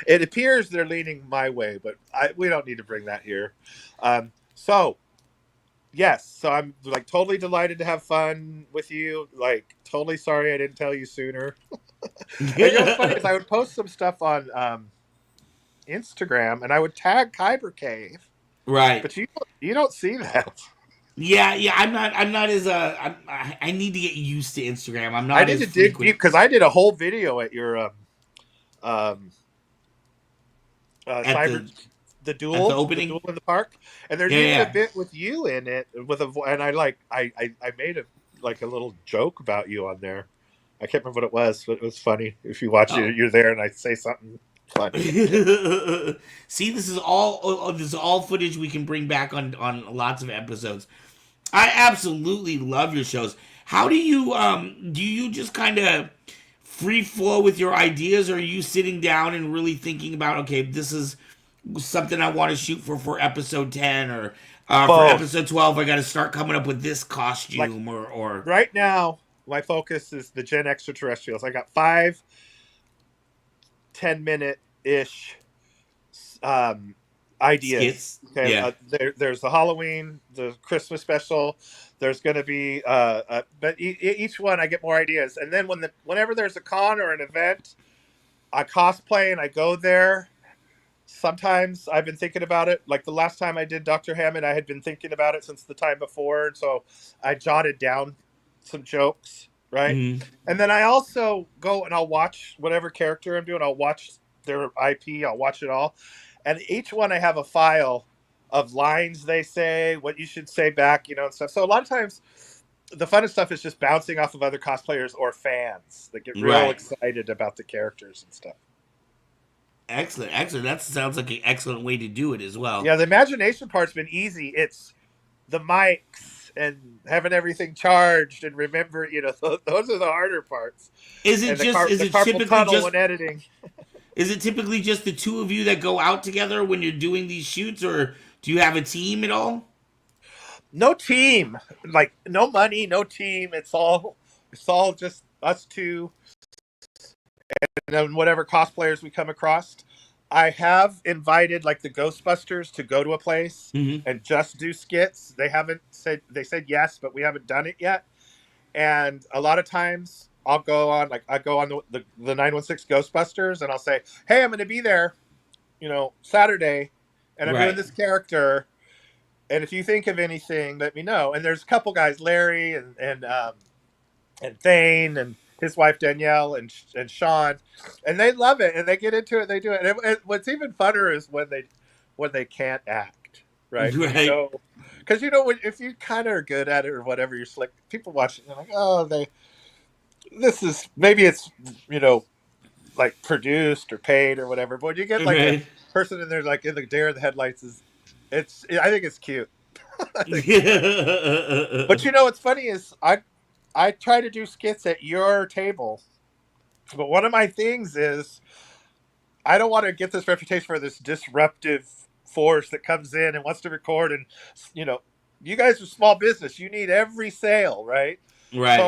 It appears they're leaning my way, but we don't need to bring that here. So yes, so I'm like totally delighted to have fun with you. Like totally sorry I didn't tell you sooner. And what's funny is I would post some stuff on Instagram and I would tag Kyber Cave, Right. but you don't see that. Yeah, yeah. I'm not as I need to get used to Instagram. I'm I not need as to dig deep frequent. because I did a whole video at your um At cyber the the at the duel, opening. in the park, and there's Yeah, even a yeah. bit with you in it with and I made a little joke about you on there. I can't remember what it was, but it was funny. If you watch it, Oh. you're there, and I say something funny. See, this is all footage we can bring back on lots of episodes. I absolutely love your shows. How do you just kind of free flow with your ideas, or are you sitting down and really thinking about, okay, this is something I want to shoot for episode 10, or for Both. episode 12 I got to start coming up with this Like costume, or right now, my focus is the Gen Extraterrestrials. I got 5 10-minute ish ideas. skits. Okay, Yeah. there's the Halloween, the Christmas special. There's going to be, but each one I get more ideas, and then whenever there's a con or an event, I cosplay and I go there. Sometimes I've been thinking about it. Like the last time I did Dr. Hammond, I had been thinking about it since the time before, so I jotted down some jokes, right? Mm-hmm. And then I also go and I'll watch whatever character I'm doing. I'll watch their IP. I'll watch it all. And each one I have a file of lines they say, what you should say back, and stuff. So a lot of times the funnest stuff is just bouncing off of other cosplayers or fans that get real Right. excited about the characters and stuff. Excellent. That sounds like an excellent way to do it as well. Yeah, the imagination part's been easy. It's the mics and having everything charged and remember, those are the harder parts. Is it And just is the it carpal typically tunnel just when editing. is it typically just the two of you that go out together when you're doing these shoots, or do you have a team at all? No team, like no money, no team. It's all just us two, and then whatever cosplayers we come across. I have invited like the Ghostbusters to go to a place Mm-hmm. and just do skits. They said yes, but we haven't done it yet. And a lot of times I go on the 916 Ghostbusters and I'll say, hey, I'm going to be there, Saturday, and I'm doing Right. this character. And if you think of anything, let me know. And there's a couple guys, Larry and Thane and his wife Danielle and Sean, and they love it and they get into it. They do it. And what's even funner is when they can't act, right? Right. Because if you kind of are good at it or whatever, you're slick. People watch it, and they're like, oh, this is maybe it's like produced or paid or whatever. But when you get like a Right. person in there like in the deer in the headlights, I think it's cute. But what's funny is I try to do skits at your table, but one of my things is I don't want to get this reputation for this disruptive force that comes in and wants to record, and you guys are small business. You need every sale, right? So Right.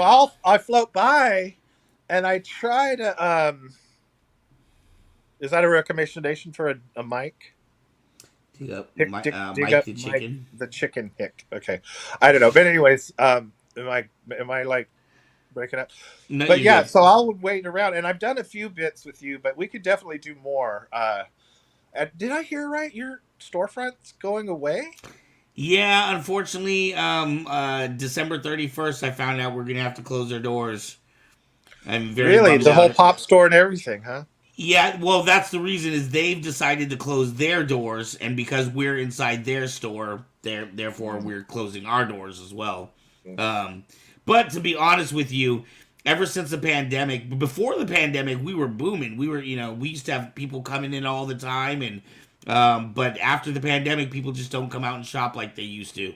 I float by, and I try to. Is that a recommendation for a mic? Dig up Dig Mike up the Mike chicken. the chicken hick. Okay, I don't know, but anyways, am I like breaking up? No, But you're yeah, good. so I'll wait around, and I've done a few bits with you, but we could definitely do more. Did I hear right? Your storefront's going away? Yeah, unfortunately, December 31st, I found out we're gonna have to close our doors. I'm very Really, bummed the whole out. pop store and everything, huh? Yeah, well, that's the reason is they've decided to close their doors, and because we're inside their store, therefore we're closing our doors as well. Um, but to be honest with you, ever since the pandemic, before the pandemic, we were booming. We used to have people coming in all the time, and but after the pandemic, people just don't come out and shop like they used to.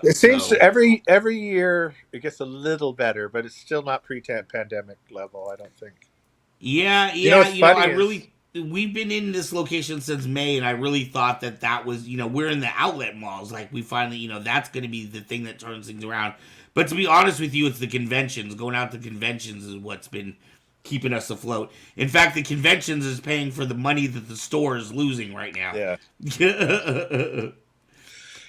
It seems So every year it gets a little better, but it's still not pre-pandemic level. I don't think. yeah, What's funny I is really we've been in this location since May, and I really thought that was we're in the outlet malls. Like we finally that's going to be the thing that turns things around. But to be honest with you, it's the conventions. Going out to conventions is what's been keeping us afloat. In fact, the conventions is paying for the money that the store is losing right now. yeah.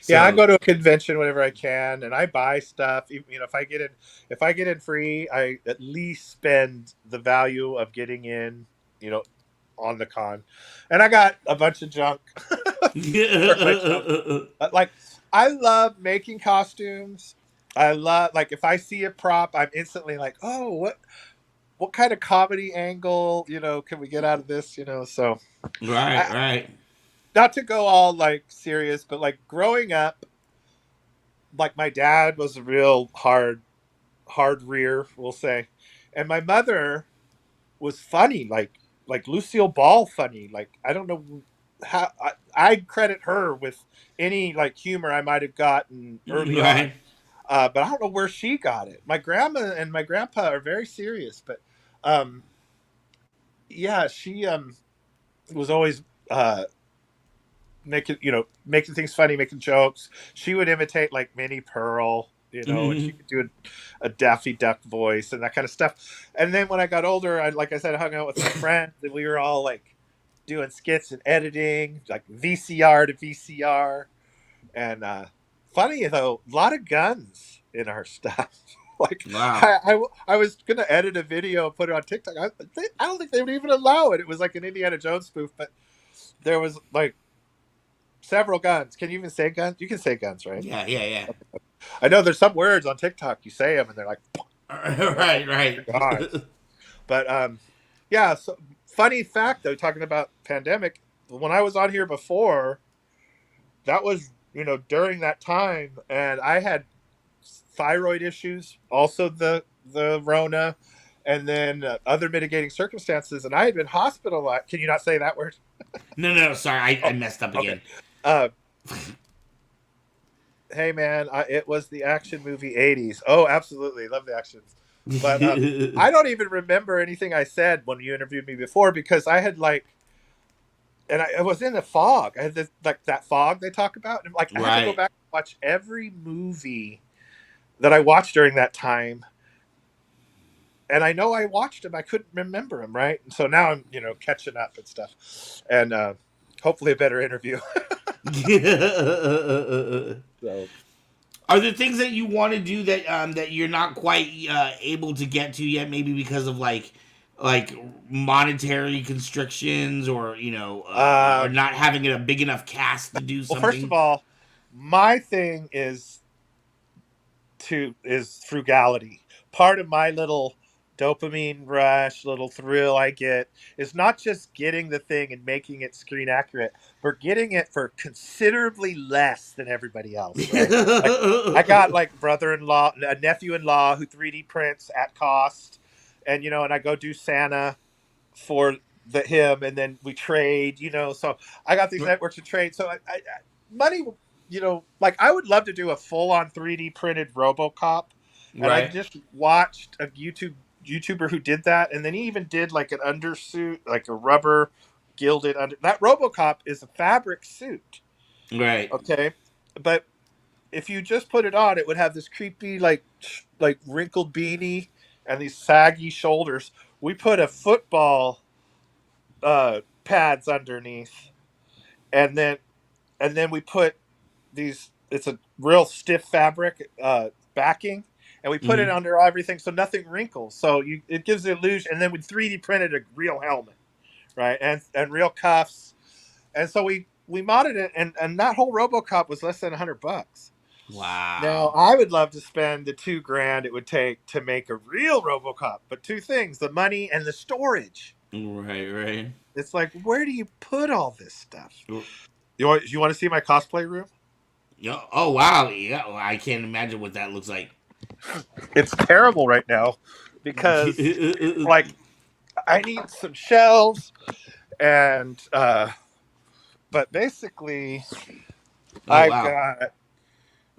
Yeah, I So go to a convention whenever I can, and I buy stuff. If I get in free, I at least spend the value of getting in, you know, on the con. And I got a bunch of junk. Like I love making costumes. I love like if I see a prop, I'm instantly like, oh, what kind of comedy angle, can we get out of this? So right, I, right. not to go all like serious, but like growing up, like my dad was a real hard rear, we'll say, and my mother was funny, like Lucille Ball funny. Like I don't know how I credit her with any like humor I might have gotten early on, Right. but I don't know where she got it. My grandma and my grandpa are very serious, but um, yeah, she was always making things funny, making jokes. She would imitate like Minnie Pearl, and she Mhm. could do a Daffy Duck voice and that kind of stuff. And then when I got older, like I said, I hung out with my friends, and we were all like doing skits and editing, like VCR to VCR. And funny though, a lot of guns in our stuff. Like Wow. I was gonna edit a video and put it on TikTok. I don't think they would even allow it. It was like an Indiana Jones spoof, but there was like several guns. Can you even say guns? You can say guns, right? Yeah, yeah, I know there's some words on TikTok you say them and they're like, yeah. Right, right. God. But yeah. So funny fact though, talking about pandemic, when I was on here before, that was during that time, and I had thyroid issues, also the Rona, and then other mitigating circumstances, and I had been hospitalized. Can you not say that word? No, no, sorry, I Oh, messed up okay. again. Uh, hey man, it was the action movie '80s. Oh, absolutely, love the actions. But I don't even remember anything I said when you interviewed me before because I had like, and I was in a fog. I had this, like that fog they talk about, and like I had to go Right. back and watch every movie that I watched during that time. And I know I watched them. I couldn't remember them, right? And so now I'm, catching up and stuff, and hopefully a better interview. So Are there things that you want to do that you're not quite able to get to yet? Maybe because of like monetary constrictions, or or uh, not having a big enough cast to do well, first of something. all, my thing is frugality. Part of my little dopamine rush, little thrill I get is not just getting the thing and making it screen accurate, but getting it for considerably less than everybody else, right? Like I got like brother-in-law, a nephew-in-law who 3D prints at cost, and and I go do Santa for him, and then we trade, so I got these networks to trade. So money, like I would love to do a full-on 3D printed RoboCop, and I Right. just watched a YouTuber who did that, and then he even did like an undersuit, like a rubber gilded under. That RoboCop is a fabric suit, Right. okay, but if you just put it on, it would have this creepy like wrinkled beanie and these saggy shoulders. We put a football pads underneath, and then we put these. It's a real stiff fabric backing, and we put it Hmm. under everything so nothing wrinkles. So it gives the illusion. And then we 3D printed a real helmet, right, and real cuffs, and so we modded it, and that whole RoboCop was less than $100. Now Wow. I would love to spend the $2,000 it would take to make a real RoboCop, but two things: the money and the storage. Right. Right. It's like, where do you put all this stuff? You want to see my cosplay room? Oh wow. Yeah. Well, I can't imagine what that looks like. It's terrible right now because like I need some shelves and but basically Oh I've wow. got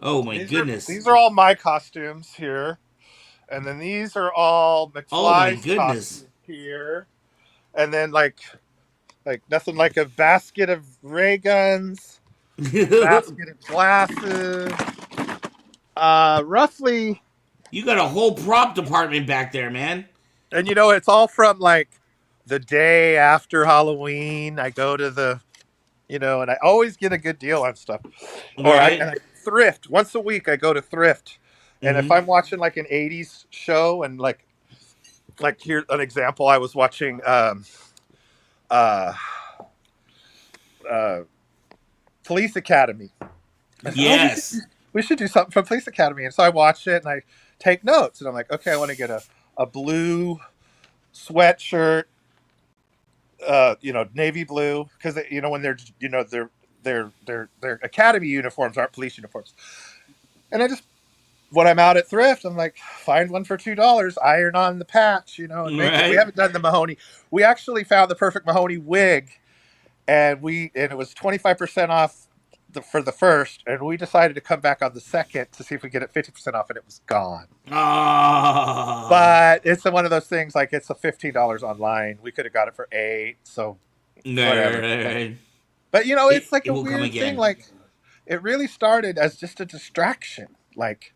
Oh my these are goodness. these are all my costumes here, and then these are all Oh my McFly's goodness. costumes here, and then like nothing like a basket of ray guns, basket of glasses, roughly. You got a whole prop department back there, man. And it's all from like the day after Halloween. I go to and I always get a good deal on stuff. Or Right. I thrift once a week. I go to thrift, and if Hmm. I'm watching like an '80s show, and like here's an example, I was watching uh, uh, Police Academy. I thought, oh, Yes. we should do something from Police Academy, and so I watch it and I take notes, and I'm like, okay, I want to get a blue sweatshirt, navy blue, because when they're their academy uniforms aren't police uniforms. And I just, when I'm out at thrift, I'm like, find one for $2, iron on the patch, and make it. We Right. haven't done the Mahoney. We actually found the perfect Mahoney wig, and it was 25% off for the first, and we decided to come back on the second to see if we get it 50% off, and it was gone. Oh. But it's one of those things, like, it's a $15 online. We could have got it for 8, so whatever. Right. But it's like It a will come weird thing. again. Like, it really started as just a distraction. Like,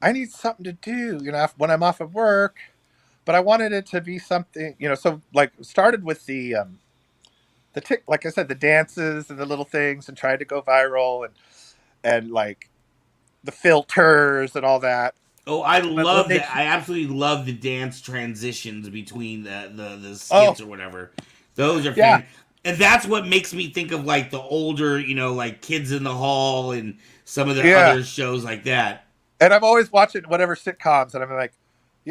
I need something to do, when I'm off of work. But I wanted it to be something, So, like, started with like I said, the dances and the little things, and tried to go viral, and like the filters and all that. Oh, I But when love they, that. I absolutely love the dance transitions between the oh skits or whatever. Those are yeah, fan, and that's what makes me think of like the older, like Kids in the Hall and some of the yeah. other shows like that. And I'm always watching whatever sitcoms, and I'm like,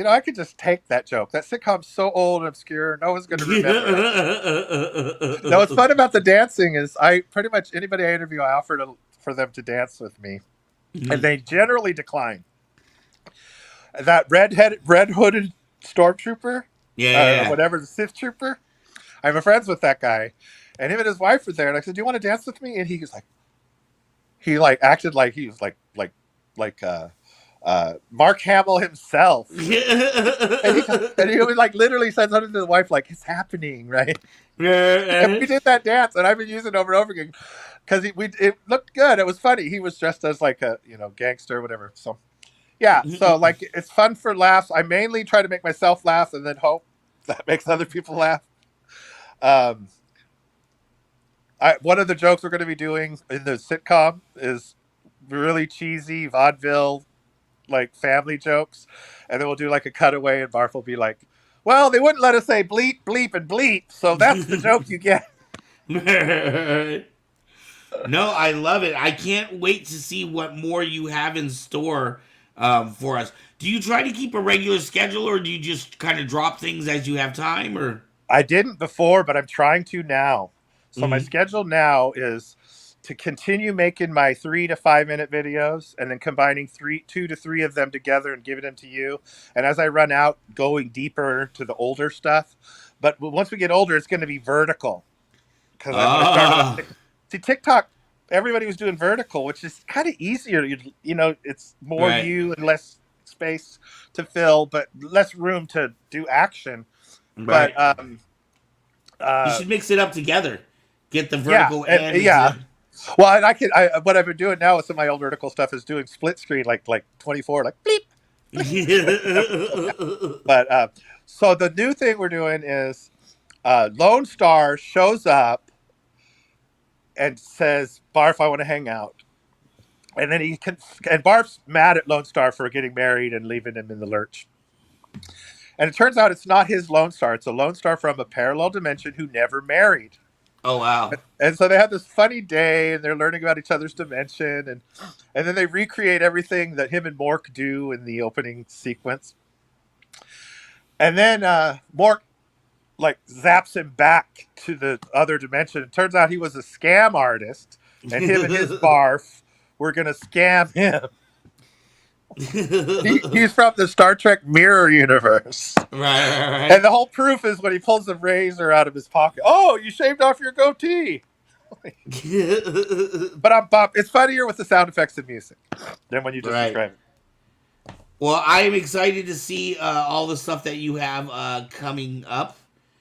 I could just take that joke. That sitcom's so old and obscure, no one's going to remember it. Now, what's fun about the dancing is, I pretty much, anybody I interview, I offer for them to dance with me, and they generally decline. That red hooded stormtrooper, Yeah, yeah, or yeah. whatever, the Sith trooper. I'm friends with that guy, and him and his wife were there. And I said, "Do you want to dance with me?" And he was like, acted like he was like Mark Hamill himself, and he was like, literally said something to the wife like, "It's happening, right?" And we did that dance, and I've been using it over and over again because it looked good. It was funny. He was dressed as like a gangster, or whatever. So yeah, so like, it's fun for laughs. I mainly try to make myself laugh, and then hope that makes other people laugh. Um, one of the jokes we're going to be doing in the sitcom is really cheesy vaudeville, like family jokes, and then we'll do like a cutaway, and Barf will be like, "Well, they wouldn't let us say bleep, bleep, and bleep, so that's the joke you get." No, I love it. I can't wait to see what more you have in store for us. Do you try to keep a regular schedule, or do you just kind of drop things as you have time? Or I didn't before, but I'm trying to now. So my Mhm. schedule now is to continue making my 3 to 5 minute videos, and then combining 2 to 3 of them together and giving them to you. And as I run out, going deeper to the older stuff. But once we get older, it's going to be vertical, because I'm going to start it on Ah, TikTok. See, TikTok, everybody was doing vertical, which is kind of easier. It's more right. view and less space to fill, but less room to do action. But Right. You uh, should mix it up together. Get the yeah, vertical and and mix it yeah. up. Well, and what I've been doing now with some of my old vertical stuff is doing split screen, like 24, like bleep, bleep. But so the new thing we're doing is, Lone Star shows up and says, "Barf, I want to hang out." And then and Barf's mad at Lone Star for getting married and leaving him in the lurch. And it turns out it's not his Lone Star; it's a Lone Star from a parallel dimension who never married. Oh wow. And so they have this funny day, and they're learning about each other's dimension, and then they recreate everything that him and Mork do in the opening sequence. And then Mork, like, zaps him back to the other dimension. It turns out he was a scam artist, and him and his Barf were gonna scam him. He's from the Star Trek mirror universe. Right. And the whole proof is when he pulls the razor out of his pocket. "Oh, you shaved off your goatee." But it's funnier with the sound effects and music than when you just Right. describe it. Well, I am excited to see all the stuff that you have coming up.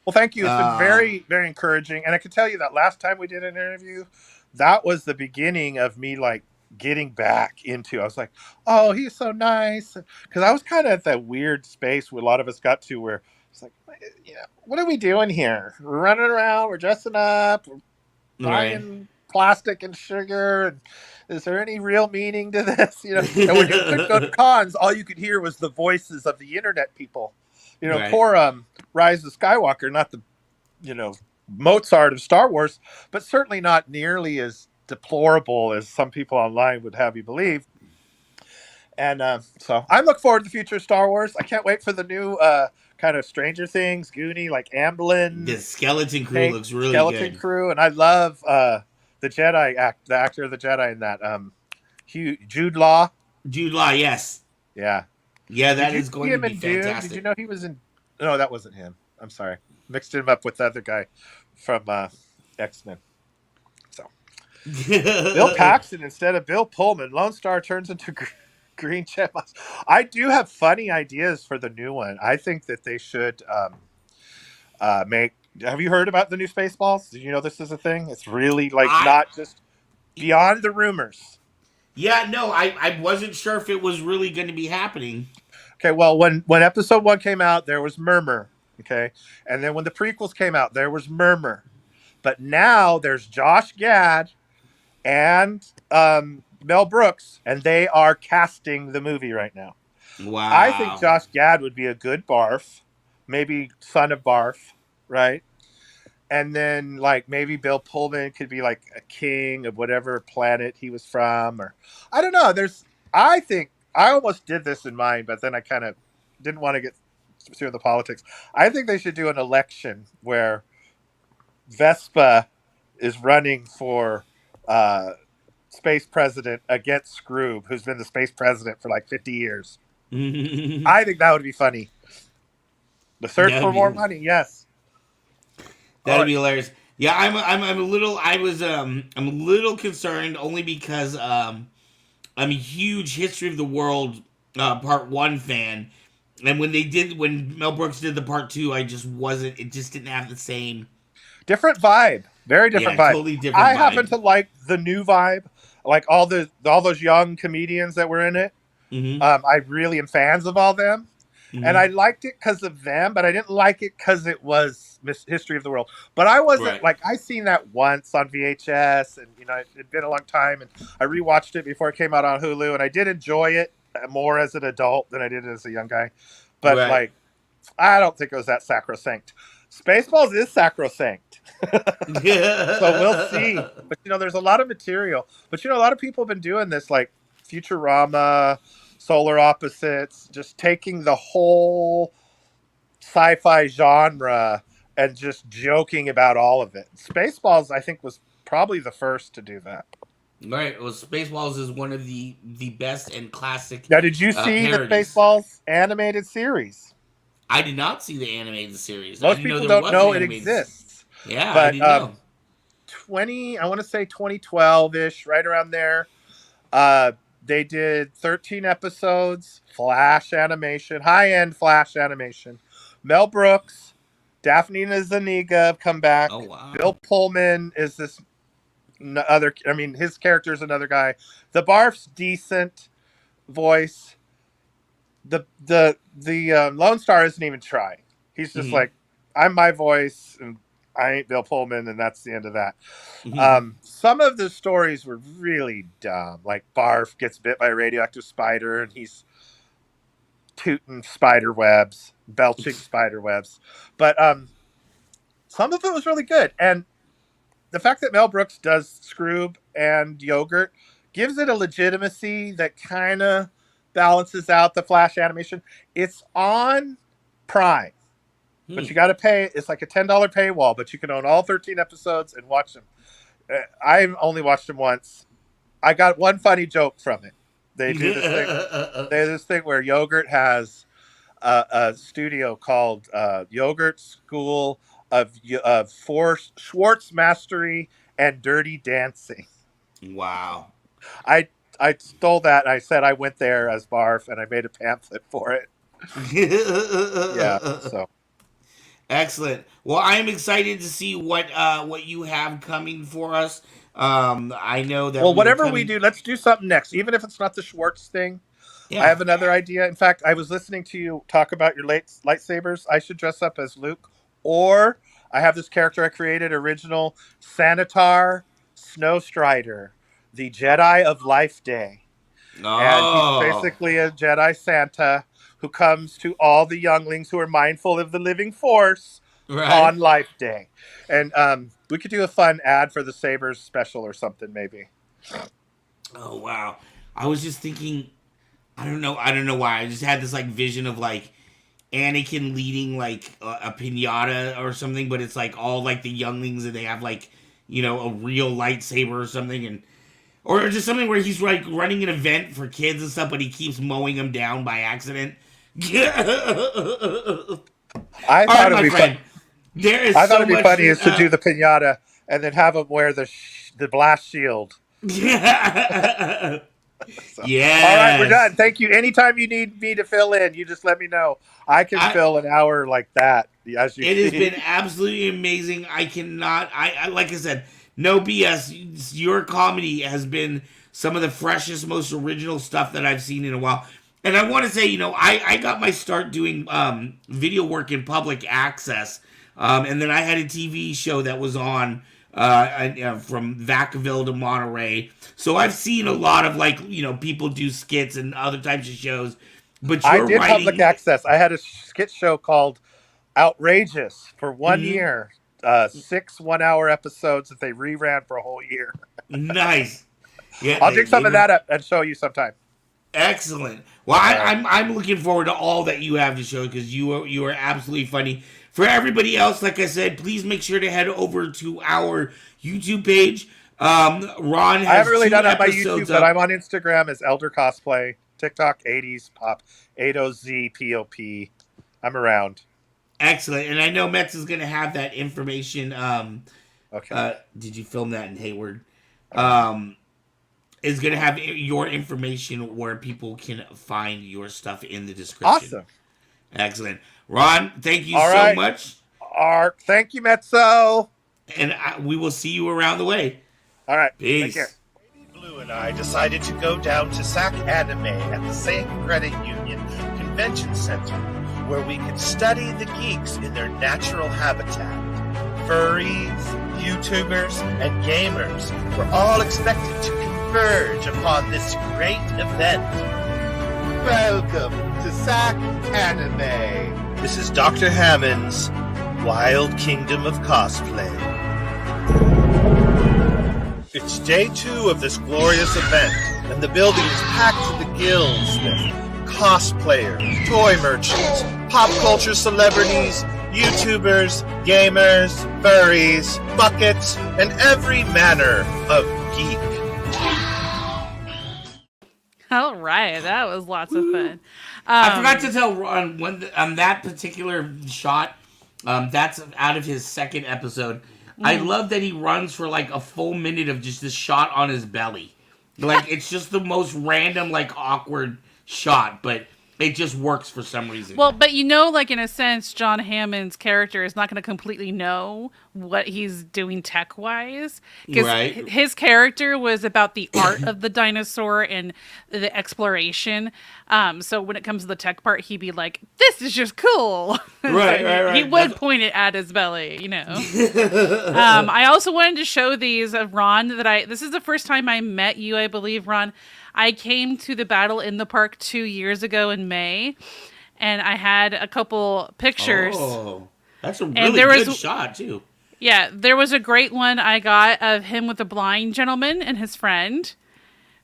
Well, thank you. It's been Um, very, very encouraging. And I can tell you that last time we did an interview, that was the beginning of me, like, getting back into. I was like, "Oh, he's so nice," because I was kind of at that weird space where a lot of us got to, where it's like, what are we doing here? We're running around, we're dressing up, we're right. buying plastic and sugar, and is there any real meaning to this? And when you couldn't go to cons, all you could hear was the voices of the internet people. Right. Poor Rise of Skywalker, not the you know Mozart of Star Wars, but certainly not nearly as deplorable as some people online would have you believe. And so I look forward to the future of Star Wars. I can't wait for the new kind of Stranger Things, Goonie, like Amblin, The skeleton crew Kate, looks really Skeleton good. Crew, and I love the the actor of the Jedi in that, Jude Law. Jude Law, yes. Yeah. Yeah, Did that you is see going to him be in Dune? Did you fantastic. know he was in? No, that wasn't him. I'm sorry, mixed him up with the other guy from X-Men. So Bill Paxton instead of Bill Pullman. Lone Star turns into Green Chipmunks. I do have funny ideas for the new one. I think that they should make. Have you heard about the new Spaceballs? Did you know this is a thing? It's really like I not just beyond the rumors. Yeah, no, I wasn't sure if it was really going to be happening. Okay, well, when episode one came out, there was murmur. Okay, and then when the prequels came out, there was murmur. But now there's Josh Gad and Mel Brooks, and they are casting the movie right now. I think Wow. Josh Gad would be a good Barf, maybe son of Barf, right? And then like maybe Bill Pullman could be like a king of whatever planet he was from, or I don't know. I think I almost did this in mind, but then I kind of didn't want to get through the politics. I think they should do an election where Vespa is running for uh, space president against Scroob, who's been the space president for like 50 years. That'd I think that would be funny. The search for more be money, yes. All that'd right. be hilarious. Yeah, I'm a little I'm a little concerned only because I'm a huge History of the World Part One fan, and when Mel Brooks did the Part Two, I just wasn't. It just didn't have the same. Different vibe. Very different Yeah, vibe. totally different I happen vibe. to like the new vibe, like all those young comedians that were in it. Mm-hmm. I really am fans of all them, and I Mm-hmm. liked it because of them, but I didn't like it because it was History of the World. But I wasn't Right. like I seen that once on VHS, and it'd been a long time, and I rewatched it before it came out on Hulu, and I did enjoy it more as an adult than I did as a young guy. But Right. like, I don't think it was that sacrosanct. Spaceballs is sacrosanct. So we'll see. But there's a lot of material. But a lot of people have been doing this, like Futurama, Solar Opposites, just taking the whole sci-fi genre and just joking about all of it. Spaceballs, I think, was probably the first to do that. Right. Well, Spaceballs is one of the best and classic Now, did you see the parodies. Spaceballs animated series? I did not see the animated series. I Most didn't know people there don't was an know it animated. exists. Yeah, I But didn't know. 20, I want to say 2012-ish, right around there. Uh, they did 13 episodes, Flash animation, high-end Flash animation. Mel Brooks, Daphne Zuniga have come Oh back. wow. Bill Pullman is this other. I mean, his character is another guy. The Barf's decent voice. The Lone Star isn't even trying. He's just Mm-hmm. like, I'm my voice, and I ain't Bill Pullman, and that's the end of that. Mm-hmm. Some of the stories were really dumb. Like Barf gets bit by a radioactive spider, and he's tooting spider webs, belching spider webs. But some of it was really good, and the fact that Mel Brooks does Scroob and Yogurt gives it a legitimacy that kind of balances out the Flash animation. It's on Prime, but you got to pay. It's like a $10 paywall, but you can own all 13 episodes and watch them. I only watched them once. I got one funny joke from it. They do this thing. They have this thing where Yogurt has a studio called Yogurt School of Force Schwartz Mastery and Dirty Dancing. Wow. I I stole that. And I said I went there as Barf, and I made a pamphlet for it. Yeah. So Excellent. Well, I am excited to see what you have coming for us. I know that well, we are whatever we coming. do, let's do something next, even if it's not the Schwartz thing. I Yeah. have another idea. In fact, I was listening to you talk about your lightsabers. I should dress up as Luke, or I have this character I created, original Sanitar Snowstrider, the Jedi of Life Day, and he's Oh. basically a Jedi Santa who comes to all the younglings who are mindful of the living Force Right. on Life Day, and we could do a fun ad for the Sabers special or something, maybe. Oh wow. I was just thinking. I don't know. I don't know why. I just had this like vision of like Anakin leading like a pinata or something, but it's like all like the younglings and they have like a real lightsaber or something, and or just something where he's like running an event for kids and stuff, but he keeps mowing them down by accident. I thought it'd be friend. There is I thought so it'd be much funny is to do the pinata and then have him wear the blast shield. So. Yes. All right, we're done. Thank you. Anytime you need me to fill in, you just let me know. I can fill an hour like that. As you it see. has been absolutely amazing. I cannot. I like I said, no BS. Your comedy has been some of the freshest, most original stuff that I've seen in a while. And I want to say, I got my start doing video work in public access, and then I had a TV show that was on. From Vacaville to Monterey. So I've seen a lot of people do skits and other types of shows. But I did public access. I had a skit show called Outrageous for 1 year. 6 1-hour episodes that they reran for a whole year. Nice. Yeah, I'll dig some of that up and show you sometime. Excellent. Well, I'm looking forward to all that you have to show because you are absolutely funny. For everybody else, like I said, please make sure to head over to our YouTube page. Ron has I haven't really done that on my YouTube, but I'm on Instagram as Elder Cosplay, TikTok 80s Pop, 80Z POP. I'm around. Excellent. And I know Metz is going to have that information. Okay. Did you film that in Hayward? Is going to have your information where people can find your stuff in the description. Awesome. Excellent. Ron, thank you so much. Thank you, Mezzo. And we will see you around the way. All right. Peace. Take care. Blue and I decided to go down to SAC Anime at the Safe Credit Union Convention Center, where we could study the geeks in their natural habitat. Furries, YouTubers, and gamers were all expected to converge upon this great event. Welcome to SAC Anime. This is Dr. Hammond's Wild Kingdom of Cosplay. It's day 2 of this glorious event, and the building is packed to the gills with cosplayers, toy merchants, pop culture celebrities, YouTubers, gamers, furries, buckets, and every manner of geek. All right, that was lots of fun. I forgot to tell Ron on that particular shot. That's out of his second episode. I love that he runs for like a full minute of just this shot on his belly. Like it's just the most random, like awkward shot, but it just works for some reason. Well, but like in a sense, John Hammond's character is not going to completely know what he's doing tech-wise. Because his character was about the art of the dinosaur and the exploration. So when it comes to the tech part, he'd be like, this is just cool. Right. He would point it at his belly, I also wanted to show these of Ron this is the first time I met you, I believe, Ron. I came to the Battle in the Park 2 years ago in May, and I had a couple pictures. Oh, that's a really good shot, too. Yeah, there was a great one I got of him with a blind gentleman and his friend,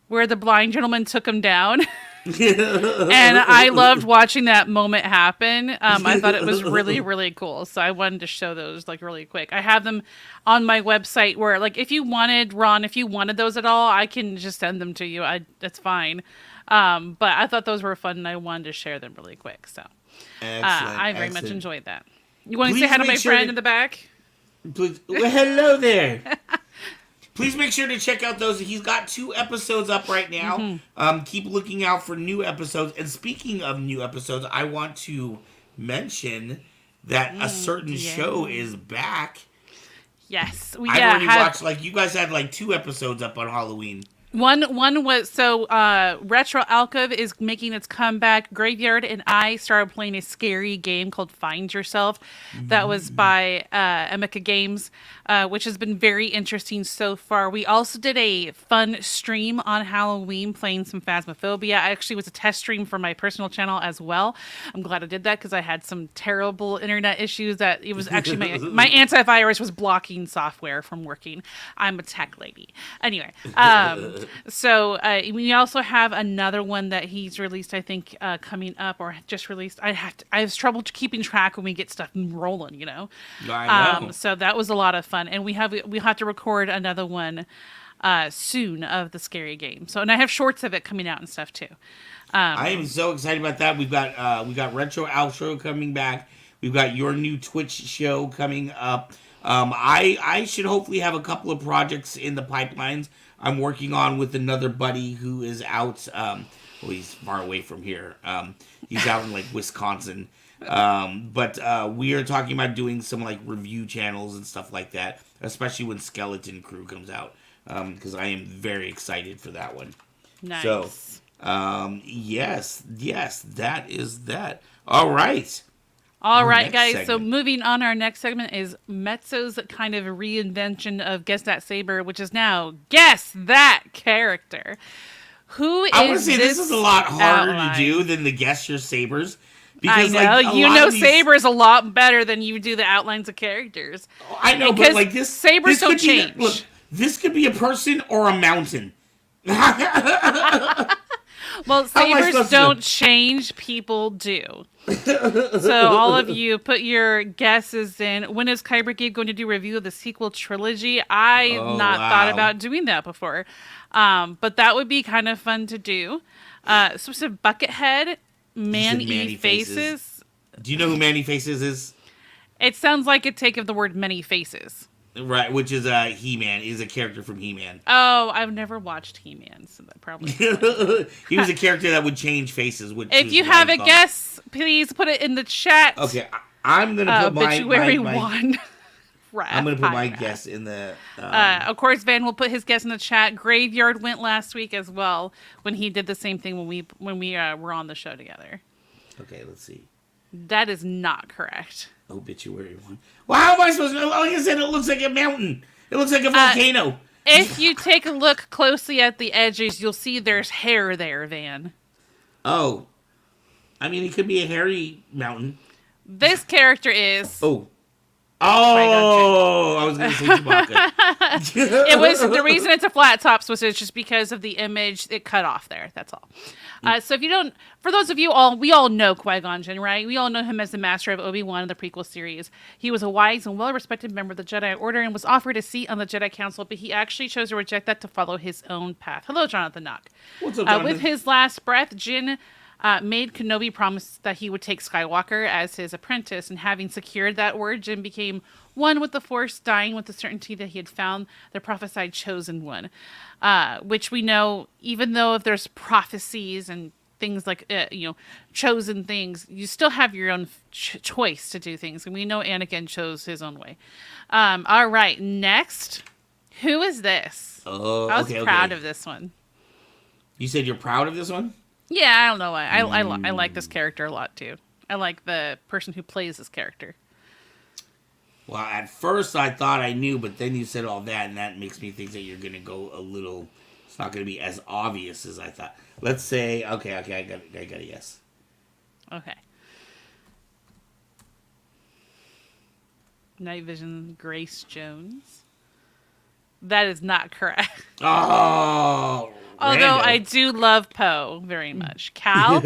where the blind gentleman took him down. And I loved watching that moment happen. I thought it was really, really cool. So I wanted to show those really quick. I have them on my website where if you wanted, Ron, if you wanted those at all, I can just send them to you. That's fine. But I thought those were fun and I wanted to share them really quick. So I very much enjoyed that. You want to say hi to my friend in the back? Please, well, hello there. Please make sure to check out those. He's got 2 episodes up right now. Keep looking out for new episodes. And speaking of new episodes, I want to mention that a certain show is back. Yes. I've already watched, you guys had 2 episodes up on Halloween. One was, Retro Alcove is making its comeback. Graveyard and I started playing a scary game called Find Yourself. That was by Emeka Games, which has been very interesting so far. We also did a fun stream on Halloween playing some Phasmophobia. I actually was a test stream for my personal channel as well. I'm glad I did that because I had some terrible internet issues that it was actually my antivirus was blocking software from working. I'm a tech lady. Anyway, So we also have another one that he's released, I think, coming up or just released. I have trouble keeping track when we get stuff rolling, you know. I know. So that was a lot of fun, and we have to record another one soon of the scary game. So, and I have shorts of it coming out and stuff too. I am so excited about that. We've got Retro Alcove coming back. We've got your new Twitch show coming up. I should hopefully have a couple of projects in the pipelines I'm working on with another buddy who is out. He's far away from here. He's out in like Wisconsin. But we are talking about doing some like review channels and stuff like that, especially when Skeleton Crew comes out. Because I am very excited for that one. Nice. So, yes, that is that. All right. All right, guys. Segment. So moving on, our next segment is Mezzo's kind of reinvention of Guess That Saber, which is now Guess That Character. Who is I want to say this is a lot harder outline? to do than the Guess Your Sabers. I know. Like, you know Sabers a lot better than you do the outlines of characters. I know, because but like this, Sabers don't could be change. Look, this could be a person or a mountain. Well, Sabers don't change, people do. So all of you, put your guesses in. When is Kyber Gabe going to do a review of the sequel trilogy? I've not thought about doing that before. But that would be kind of fun to do. So it's a Buckethead, Manny Faces. Do you know who Manny Faces is? It sounds like a take of the word many faces. Right, which is He-Man, is a character from He-Man. Oh, I've never watched He-Man, so that probably... He was a character that would change faces. If you have a guess, please put it in the chat. Okay, I'm going to put Obituary my one. I'm going to put my guess in the... of course, Van will put his guess in the chat. Graveyard went last week as well, when he did the same thing when we were on the show together. Okay, let's see. That is not correct. Obituary one. Well, how am I supposed to... Like I said, it looks like a mountain. It looks like a volcano. If you take a look closely at the edges, you'll see there's hair there, Van. Oh. I mean, it could be a hairy mountain. This character is... Oh, I was going to say Chewbacca. It was the reason it's a flat tops was it's just because of the image it cut off there. That's all. So if you don't, for those of you we all know Qui-Gon Jinn, right? We all know him as the master of Obi-Wan in the prequel series. He was a wise and well-respected member of the Jedi Order and was offered a seat on the Jedi Council, but he actually chose to reject that to follow his own path. Hello, Jonathan Knock. What's up, Jonathan? With his last breath, Jinn made Kenobi promise that he would take Skywalker as his apprentice, and having secured that word, Jinn became one with the Force, dying with the certainty that he had found the prophesied chosen one. Which we know, even though if there's prophecies and things like, chosen things, you still have your own choice to do things. And we know Anakin chose his own way. All right, next. Who is this? Oh, I was proud of this one. You said you're proud of this one? Yeah, I don't know why. I like this character a lot, too. I like the person who plays this character. Well, at first I thought I knew, but then you said all that, and that makes me think that you're going to go a little... It's not going to be as obvious as I thought. Let's say... Okay, I got a yes. Okay. Night Vision Grace Jones. That is not correct. Oh... Although Rando. I do love Poe very much. Cal?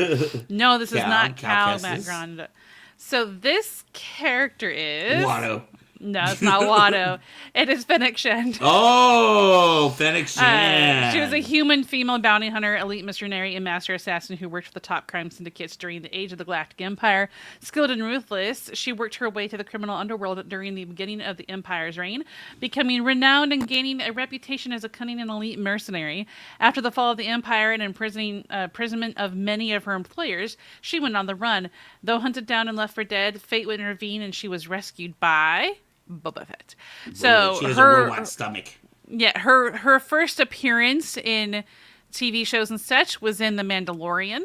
No, this is not Cal Kestis. Matt. So this character is... Watto. No, it's not Watto. It is Fennec Shen. Oh, Fennec Shen. She was a human female bounty hunter, elite mercenary, and master assassin who worked for the top crime syndicates during the age of the Galactic Empire. Skilled and ruthless, she worked her way to the criminal underworld during the beginning of the Empire's reign, becoming renowned and gaining a reputation as a cunning and elite mercenary. After the fall of the Empire and imprisonment of many of her employers, she went on the run. Though hunted down and left for dead, fate would intervene and she was rescued by... Boba Fett. So she has a robot stomach. Yeah, her first appearance in TV shows and such was in The Mandalorian,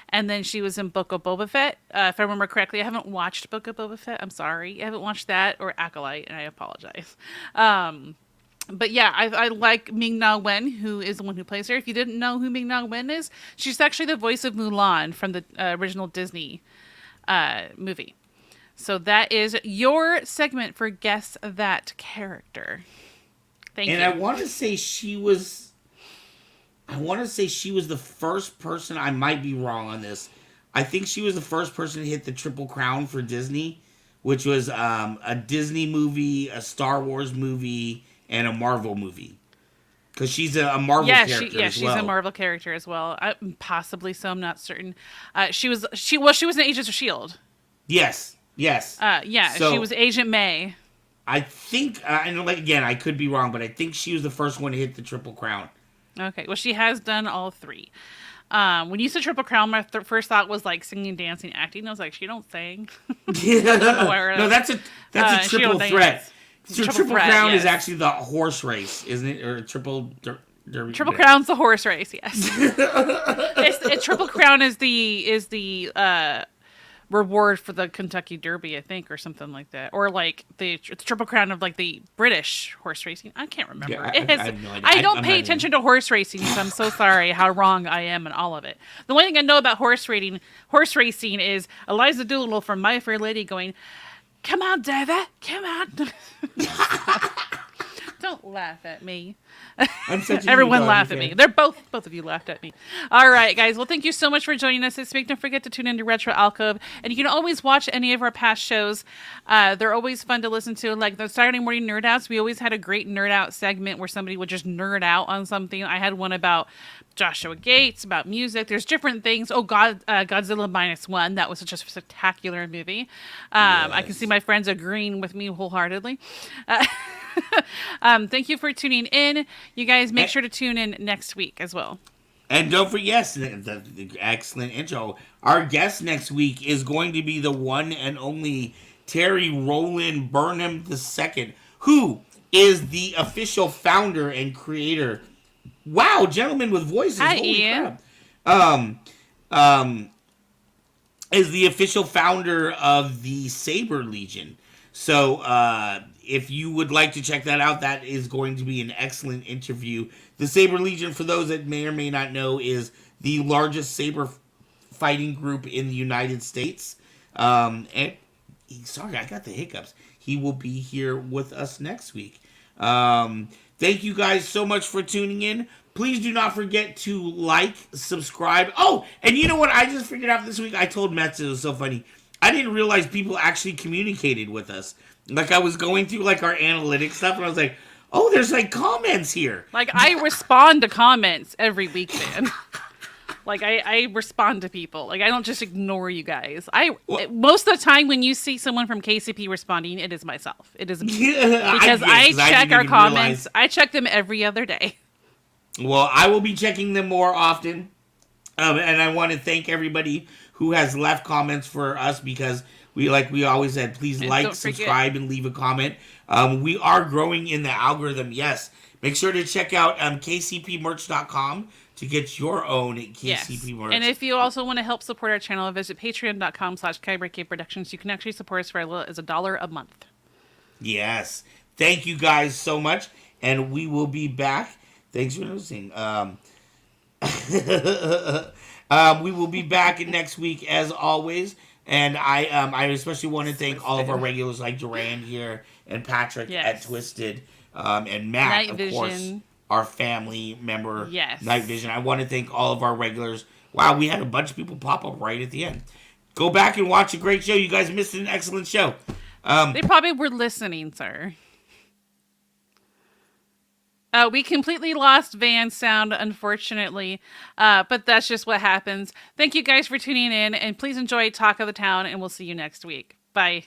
and then she was in Book of Boba Fett. If I remember correctly, I haven't watched Book of Boba Fett. I'm sorry, I haven't watched that or Acolyte, and I apologize. But yeah, I like Ming-Na Wen, who is the one who plays her. If you didn't know who Ming-Na Wen is, she's actually the voice of Mulan from the original Disney movie. So that is your segment for Guess That Character. Thank you. And I want to say she was I want to say she was the first person. I might be wrong on this. I think she was the first person to hit the Triple Crown for Disney, which was a Disney movie, a Star Wars movie, and a Marvel movie. Because she's a Marvel character as well. She's a Marvel character as well. Possibly so, I'm not certain. She was in Agents of S.H.I.E.L.D. Yes. So, she was Agent May. I think, and like again, I could be wrong, but I think she was the first one to hit the Triple Crown. Okay, well, she has done all three. When you said Triple Crown, my first thought was like singing, dancing, acting. I was like, she don't sing. No, that's a triple threat. Triple Crown is actually the horse race, isn't it? Or Triple Crown's the horse race, yes. Triple Crown is the reward for the Kentucky Derby, I think, or something like that, or like it's Triple Crown of like the British horse racing. I can't remember. Yeah, I have no idea. I don't pay attention to horse racing, so I'm so sorry how wrong I am in all of it. The only thing I know about horse racing is Eliza Doolittle from My Fair Lady going, "Come on, David, come on." Don't laugh at me. Everyone laugh at me. They're both of you laughed at me. All right, guys. Well, thank you so much for joining us this week. Don't forget to tune into Retro Alcove, and you can always watch any of our past shows. They're always fun to listen to. Like the Saturday morning nerd outs, we always had a great nerd out segment where somebody would just nerd out on something. I had one about Joshua Gates, about music. There's different things. Oh, Godzilla -1. That was such a spectacular movie. Yes. I can see my friends agreeing with me wholeheartedly. Thank you for tuning in. You guys make sure to tune in next week as well. And don't forget, yes, the excellent intro. Our guest next week is going to be the one and only Terry Rowland Burnham II, who is the official founder and creator. Wow, gentlemen with voices. Hi, holy Ian. crap. Is the official founder of the Saber Legion. So, if you would like to check that out, that is going to be an excellent interview. The Saber Legion, for those that may or may not know, is the largest saber fighting group in the United States. Sorry, I got the hiccups. He will be here with us next week. Thank you guys so much for tuning in. Please do not forget to like, subscribe. Oh, and you know what I just figured out this week? I told Metz, it was so funny. I didn't realize people actually communicated with us. Like, I was going through, like, our analytics stuff, and I was like, oh, there's, like, comments here. Like, I respond to comments every week, man. Like, I respond to people. Like, I don't just ignore you guys. Most of the time when you see someone from KCP responding, it is myself. It is me. Because I check our comments. I check them every other day. Well, I will be checking them more often. And I want to thank everybody who has left comments for us, because we always said, please like, subscribe, and leave a comment. We are growing in the algorithm, yes. Make sure to check out kcpmerch.com to get your own KCP merch. And if you also want to help support our channel, visit patreon.com/KyberK Productions. You can actually support us for as little as $1 a month. Yes. Thank you guys so much, and we will be back. Thanks for listening. We will be back next week as always, and I especially want to thank all of our regulars like Duran here and Patrick at Twisted, and Matt, Night of Vision. course, our family member, Yes. Night Vision. I want to thank all of our regulars. Wow, we had a bunch of people pop up right at the end. Go back and watch a great show. You guys missed an excellent show. They probably were listening, sir. We completely lost Van's sound, unfortunately, but that's just what happens. Thank you guys for tuning in, and please enjoy Talk of the Town, and we'll see you next week. Bye.